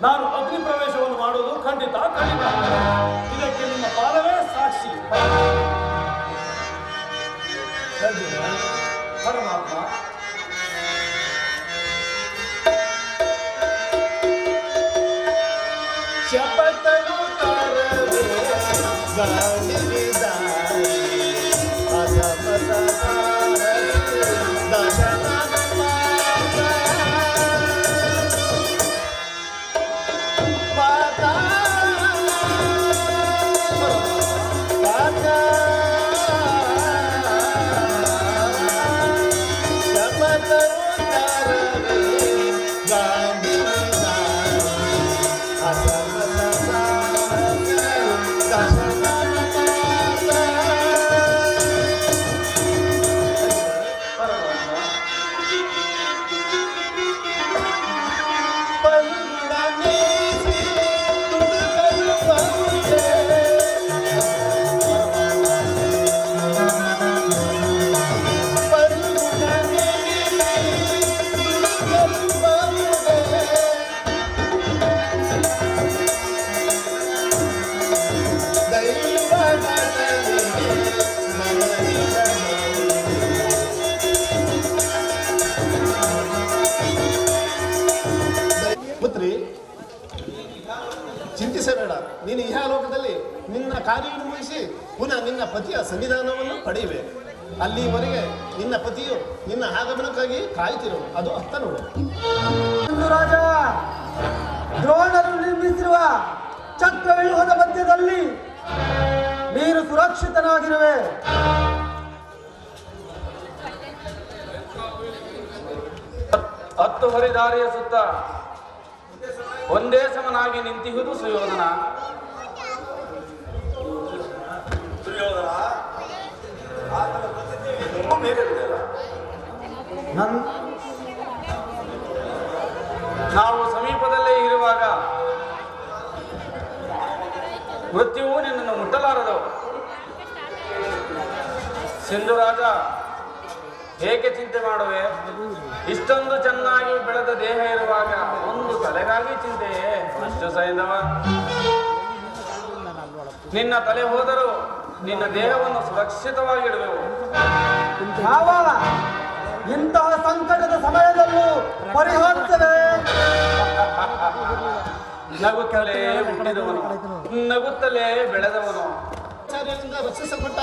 ನಾನು ಅಗ್ನಿ ಪ್ರವೇಶವನ್ನು ಮಾಡುವುದು ಖಂಡಿತ. ಇದಕ್ಕೆ ನಿಮ್ಮ ಪಾದವೇ ಸಾಕ್ಷಿ. ಪರಮಾತ್ಮ, ಶಪಥನು ತರವೇ ಗಾಳಿದಾಯಿ ಅಸಮಸ ದಶನ ಪುತ್ರಿ, ಚಿಂತಿಸಬೇಡ. ನೀನು ಇಹಲೋಕದಲ್ಲಿ ನಿನ್ನ ಕಾರ್ಯವನ್ನು ಮುಗಿಸಿ ಪುನಃ ನಿನ್ನ ಪತಿಯ ಸನ್ನಿಧಾನವನ್ನು ಪಡೆಯುವೆ. ಅಲ್ಲಿವರೆಗೆ ನಿನ್ನ ಪತಿಯು ನಿನ್ನ ಆಗಮನಕ್ಕಾಗಿ ಕಾಯ್ತಿರು. ಅದು ಅರ್ಥ ನೋಡು. ರಾಜ, ದ್ರೋಣರು ನಿರ್ಮಿಸಿರುವ ಚಕ್ರವ್ಯೂಹದ ಮಧ್ಯದಲ್ಲಿ ನೀನು ಸುರಕ್ಷಿತನಾಗಿರುವೆ. ಹತ್ತು ಹರಿದಾರಿಯ ಸುತ್ತ ಒಂದೇ ಸಮನಾಗಿ ನಿಂತಿಹುದು ಸುಯೋಧನ. ನಾವು ಸಮೀಪದಲ್ಲೇ ಇರುವಾಗ ಮೃತ್ಯುವು ನಿನ್ನನ್ನು ಮುಟ್ಟಲಾರದು. ಸಿಂಧು ರಾಜ, ಏಕೆ ಚಿಂತೆ ಮಾಡುವೆ? ಇಷ್ಟೊಂದು ಚೆನ್ನಾಗಿ ಬೆಳೆದ ದೇಹ ಇರುವಾಗ ಒಂದು ತಲೆಗಾಗಿ ಚಿಂತೆಯೇ? ಅಷ್ಟು ಸೈಂಧವ, ನಿನ್ನ ತಲೆ ಹೋದರೂ ನಿನ್ನ ದೇಹವನ್ನು ಸುರಕ್ಷಿತವಾಗಿಡುವೆವು. ಇಂತಹ ಸಂಕಟದ ಸಮಯದಲ್ಲೂ ಪರಿಹಾರವೇ. ನಗುತ್ತಲೇ ಹುಟ್ಟಿದವನು, ನಗುತ್ತಲೇ ಬೆಳೆದವನು. ಆಚಾರ್ಯರಿಂದ ರಕ್ಷಿಸಲ್ಪಟ್ಟ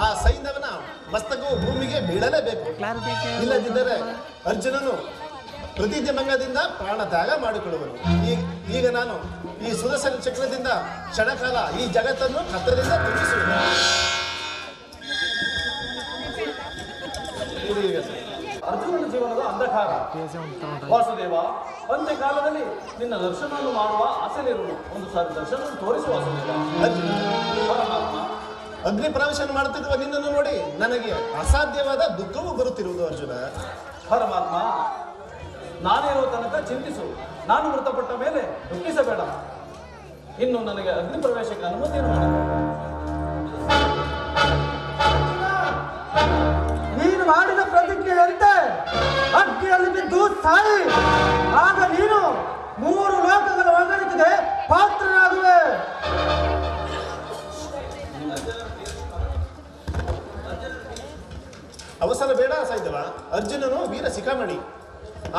ಆ ಸೈನ್ಯವನ ಮಸ್ತಕವು ಭೂಮಿಗೆ ಬೀಳಲೇಬೇಕು. ಇಲ್ಲದಿದ್ದರೆ ಅರ್ಜುನನು ಪ್ರತಿಜ್ಞೆ ಭಂಗದಿಂದ ಪ್ರಾಣ ತ್ಯಾಗ ಮಾಡಿಕೊಳ್ಳುವನು. ಈಗ ನಾನು ಈ ಸುದರ್ಶನ ಚಕ್ರದಿಂದ ಕ್ಷಣಕಾಲ ಈ ಜಗತ್ತನ್ನು ಕತ್ತರಿಂದ ತುಂಬಿಸುವೆನು. ಅರ್ಜುನನ ಜೀವನದ ಅಂಧಕಾರ. ವಾಸುದೇವ, ಅಂತ್ಯಕಾಲದಲ್ಲಿ ನಿನ್ನ ದರ್ಶನವನ್ನು ಮಾಡುವ ಆಸೆಲಿರುವುದು. ಒಂದು ಸಾರಿ ದರ್ಶನ ತೋರಿಸುವ ವಾಸುದೇವ. ಪರಮಾತ್ಮ, ಅಗ್ನಿ ಪ್ರವೇಶವನ್ನು ಮಾಡುತ್ತಿರುವ ನಿನ್ನನ್ನು ನೋಡಿ ನನಗೆ ಅಸಾಧ್ಯವಾದ ದುಃಖವೂ ಬರುತ್ತಿರುವುದು. ಅರ್ಜುನ, ಪರಮಾತ್ಮ, ನಾನಿರುವ ತನಕ ಚಿಂತಿಸು. ನಾನು ಮೃತಪಟ್ಟ ಮೇಲೆ ದುಃಖಿಸಬೇಡ. ಇನ್ನು ನನಗೆ ಅಗ್ನಿ ಪ್ರವೇಶಕ್ಕೆ ಅನುಮತಿಯನ್ನು ಮಾಡ. ನೀನು ಮಾಡಿದ ಪ್ರತಿಜ್ಞೆಯಂತೆ ಅಗ್ನಿಯಲ್ಲಿ ಬಿದ್ದು ಸಾಯಿ. ಆಗ ನೀನು 3 ಲೋಕಗಳ ಹೊಗಳಿಕೆಗೆ ಪಾತ್ರನಾಗುವೆ. ಅವಸರ ಬೇಡ ಸೈಂಧವ. ಅರ್ಜುನನು ವೀರ ಶಿಖಾಮಣಿ.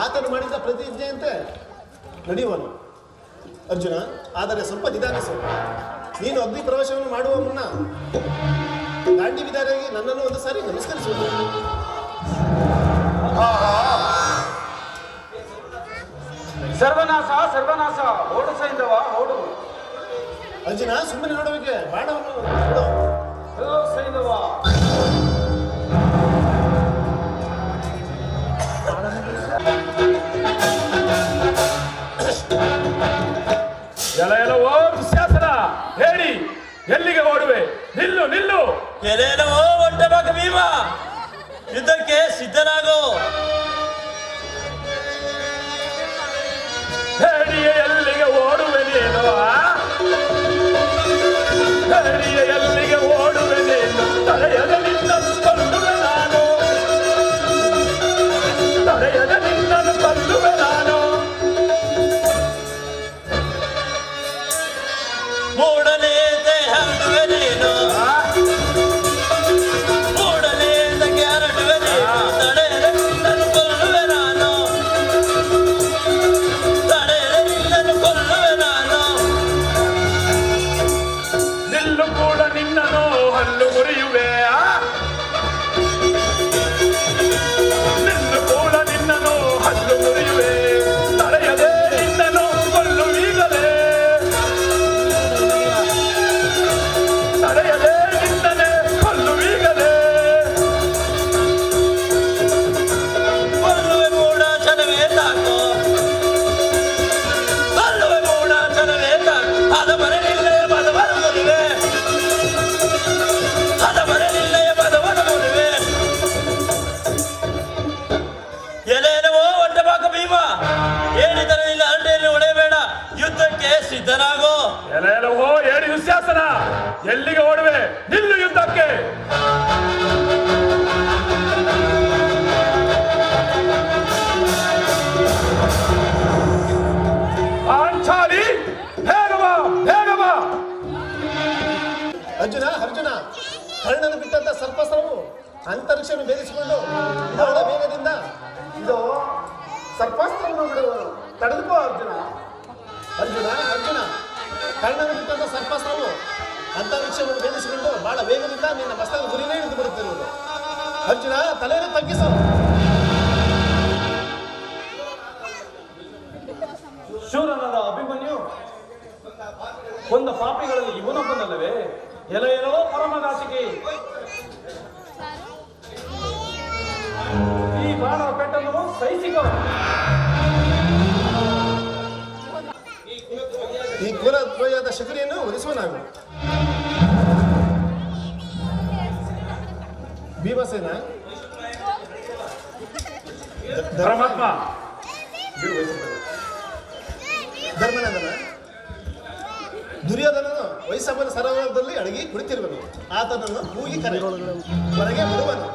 ಆತನು ಮಾಡಿದ ಪ್ರತಿಜ್ಞೆಯಂತೆ ನಡೆಯುವನು. ಅರ್ಜುನ, ಆದರೆ ಸ್ವಲ್ಪ ನಿಧಾನಿಸು. ನೀನು ಅಗ್ನಿ ಪ್ರವೇಶವನ್ನು ಮಾಡುವ ಮುನ್ನ ದಾಂಡಿ ವಿಧಾರಿಯಾಗಿ ನನ್ನನ್ನು ಒಂದು ಸಾರಿ ನಮಸ್ಕರಿಸುವುದು. ಸರ್ವನಾಶ, ಸರ್ವನಾಶ, ಓಡು ಸೈಂಧವ, ಓಡು. ಅರ್ಜುನ, ಸುಮ್ಮನೆ ನೋಡಬೇಕೆ ಬಾಣವನ್ನು ಬಿಡು. ಸೈಂಧವ, ಎಲ್ಲವೋ ದುಶ್ಯಾಸನ, ಹೇಳಿ, ಎಲ್ಲಿಗೆ ಓಡುವೆ? ನಿಲ್ಲು, ನಿಲ್ಲು. ಎಲ್ಲೆಲ್ಲವೋ ಒಂಟ ಮಗ ಭೀಮ, ಯುದ್ಧಕ್ಕೆ ಸಿದ್ಧನಾಗೋ. ಹೇಳಿ, ಎಲ್ಲಿಗೆ ಓಡುವೆ ಮೂಡಲೇತೆ ಹರಡುವೆ ನೀನು ಮೂಡಲೇತಕ್ಕೆ ಹರಡುವೆ ನೀನು ತಡೆಯದೆ ನಿನ್ನನ್ನು ಕೊಲ್ಲುವೆ ನಾನು ತಡೆಯದೆ ನಿನ್ನನ್ನು ಕೊಲ್ಲುವೆ ನಾನು ನಿಲ್ಲು ಕೂಡ ನಿನ್ನನು ಹಲ್ಲು ಮುರಿಯುವೆ ನಿಲ್ಲು ಕೂಡ ನಿನ್ನನು ಹಲ್ಲು ಮುರಿಯುವೆ ತಡೆಯದೆ ನಿನ್ನನು ಕೊಲ್ಲುವೀಗಲೇ ತಡೆಯದೆ ನಿನ್ನನೆ ಕೊಲ್ಲುವೀಗಲೇ ಕೊಲ್ಲುವೆ ಮೂಢಾಚರಣವೇ ತಾಕೋ ಕೊಲ್ಲುವೆ ಮೂಢಾಚರಣವೇ ತಾಕೋ ಅದ ಬರಲಿಲ್ಲೇ ಬದವನ ಮುರಿವೆ ಅದ ಬರಲಿಲ್ಲೇ ಬದವನ ಮುರಿವೆ ಎಲೆನವೋ ಒಡ್ಡಬಾಕ ಭೀಮ ಹೇಳಿದರೆ ನಿನ್ನ ಹರಟೆಯನ್ನು ಹೊಡೆಯಬೇಡ ಯುದ್ಧಕ್ಕೆ ಸಿದ್ಧನಾಗೋ ಎಲ್ಲೆಲ್ಲವೋ ಏಡಿ ದುಶ್ಯಾಸನ ಎಲ್ಲಿಗೆ ಓಡುವೆ ನಿಲ್ಲು ಯುದ್ಧಕ್ಕೆ ಪಾಂಚಾಲಿ ಬೇಗವ ಬೇಗವ ಅರ್ಜುನ ಅರ್ಜುನ ಕರ್ಣನ ಬಿಟ್ಟಂತ ಸರ್ಪಸ್ರವು ಅಂತರಿಕ್ಷವನ್ನು ಭೇದಿಸಿಕೊಂಡು ಬಹಳ ವೇಗದಿಂದ ಇದು ಸರ್ಪಾಸ್ತ್ರವನ್ನು ಬಿಡುವನು ತಡೆದುಕೋ ಅರ್ಜುನ. ಅರ್ಜುನ ಅರ್ಜುನ ಕರ್ಣನ ಬಿಟ್ಟಂತ ಸರ್ಪಸ್ರವು ಅಂತರಿಕ್ಷವನ್ನು ಭೇದಿಸಿಕೊಂಡು ಬಹಳ ವೇಗದಿಂದ ನಿನ್ನ ಮಸ್ತಕ ಗುರಿನೇ ಹಿಡಿದು ಬರುತ್ತಿರುವುದು. ಅರ್ಜುನ ತಲೆಯನ್ನು ತಗ್ಗಿಸು. ಶೂರನಾದ ಅಭಿಮನ್ಯು ಕೊಂದ ಪಾಪಿಗಳಲ್ಲಿ ಇವನೊಬ್ಬನಲ್ಲವೇ? ಎಲೆಯೋ ಪರಮನಾಚಿಕೆ, ಈ ಬಾಣದ ಪೆಟ್ಟನ್ನು ಸಹಿಸಿಕೋ. ಈ ಕುಲದ್ವಯದ ಶಕುನಿಯನ್ನು ಒಲಿಸುವ ನಾವು. ಭೀಮಸೇನ ಪರಮಾತ್ಮ ಧರ್ಮನಂದನ ದುರ್ಯೋಧನನು ವೈಸಂಬನ ಸರೋವರದಲ್ಲಿ ಅಡಗಿ ಕುಳಿತಿರುವನು. ಆತನನ್ನು ಕೂಗಿ ಕರೆ ಹೊರಗೆ ಬರುವನು.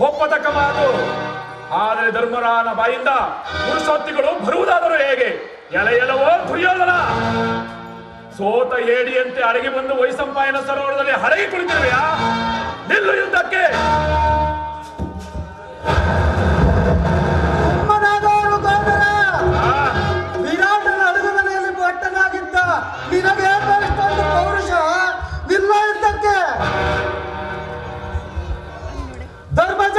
ಒಪ್ಪತಕ್ಕ ಮಾತು. ಆದರೆ ಧರ್ಮರಾಯನ ಬಾಯಿಂದ ಪುರುಷೋತ್ತಿಗಳು ಬರುವುದಾದರೂ ಹೇಗೆ? ಎಲೆಯೆಲ್ಲವೋ ದುರ್ಯೋಧನ ಸೋತ ಏಡಿಯಂತೆ ಅಡಗಿ ಬಂದು ವೈಸಂಪಾಯನ ಸರೋವರದಲ್ಲಿ ಹಡಗಿ ಕುಳಿತಿರುವೆಯಾ? ನಿಲ್ಲು ಯುದ್ಧಕ್ಕೆ. ವಿರಾಟನ ಅಡುಗೆ ಮನೆಯಲ್ಲಿ ಭಟ್ಟನಾಗಿದ್ದ ನಿನಗೆ ಇಷ್ಟೊಂದು ಪೌರುಷ ನಿಲ್ಲ ಯುದ್ಧಕ್ಕೆ. ಧರ್ಮಜ,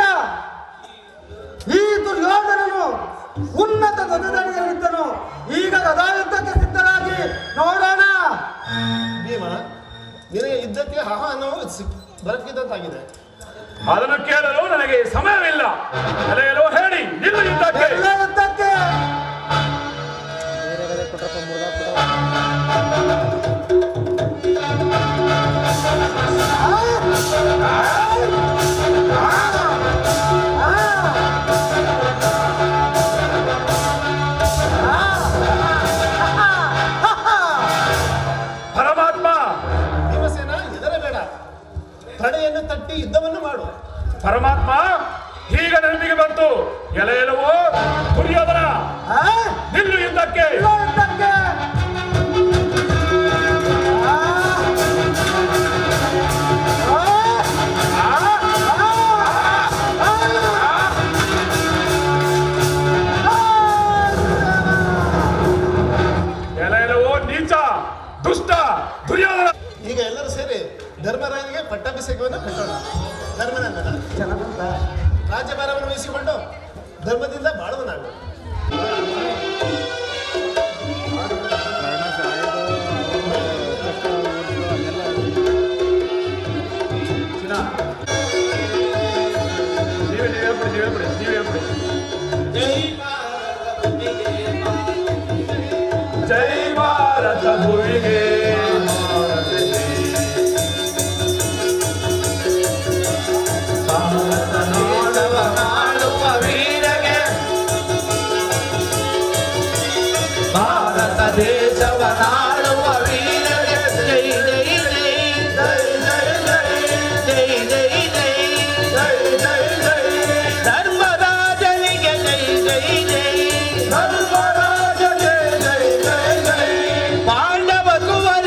ಈ ದುರ್ಯೋಧನನು ಉನ್ನತ ಗದದಡಿಯಲ್ಲಿದ್ದನು. ಈಗ ಗದಾಯುದ್ಧಕ್ಕೆ ಸಿದ್ಧರಾಗಿ ನೋಡೋಣ. ಭೀಮ, ನಿನಗೆ ಯುದ್ಧಕ್ಕೆ ಆಹ್ವಾನವು ದೊರಕಿದಂತಾಗಿದೆ. ಅದನ್ನು ಕೇಳಲು ನನಗೆ ಸಮಯವಿಲ್ಲ. ಎಲೆಯೆಲ್ಲೋ ಹೇಳಿ ನಿಲ್ಲು ಯುದ್ಧಕ್ಕೆ. ಯುದ್ಧಕ್ಕೆ ಪರಮಾತ್ಮ. ಭೀಮಸೇನ ಹೆದರಬೇಡ, ತಡೆಯನ್ನು ತಟ್ಟಿ ಯುದ್ಧವನ್ನು ಮಾಡು. ಪರಮಾತ್ಮ, ಈಗ ನೆನಪಿಗೆ ಬಂತು. ಎಲೆಯೆಲ್ಲವೋ ದುರ್ಯೋಧನ ನಿಲ್ಲು ಯುದ್ಧಕ್ಕೆ. ಯುದ್ಧಕ್ಕೆ ಎಲೆಯೆಲ್ಲವೋ ನೀಚ ದುಷ್ಟ ದುರ್ಯೋಧನ. ಈಗ ಎಲ್ಲರೂ ಸೇರಿ ಧರ್ಮರಾಯನಿಗೆ ಪಟ್ಟಾಭಿಷೇಕವನ್ನು ಕಟ್ಟೋಣ. ಧರ್ಮನಂದನ ರಾಜ್ಯಭಾರವನ್ನು ವಹಿಸಿಕೊಂಡು ಧರ್ಮದಿಂದ ಬಾಳುವನಾಗು. ಜೈ ಭಾರತ ಭೂಮಿಗೆ ನಾಡುವ ವೀರಗೆ ಭಾರತ ದೇಶವ ನಾಡುವ ವೀರಗೆ ಜೈ ಜೈ ಜೈ ಜೈ ಜೈ ಜೈ ಜೈ ಜೈ ಜೈ ಧರ್ಮರಾಜನಿಗೆ ಜೈ ಜೈ ಜೈ ಧರ್ಮರಾಜ ಜೈ ಜೈ ಜೈ ಜೈ ಪಾಂಡವ ಕುವರ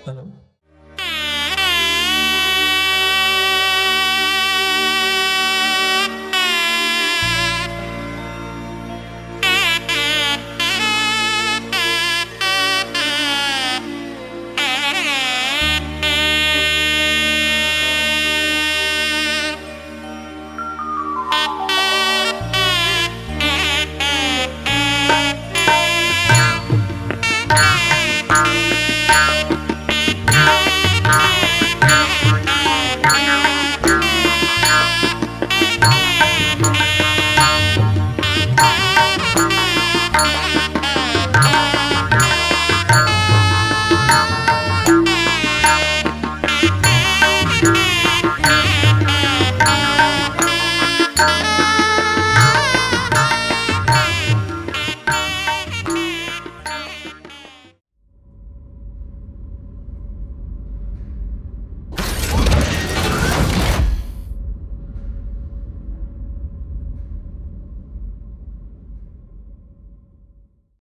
ಹಲೋ. Bye.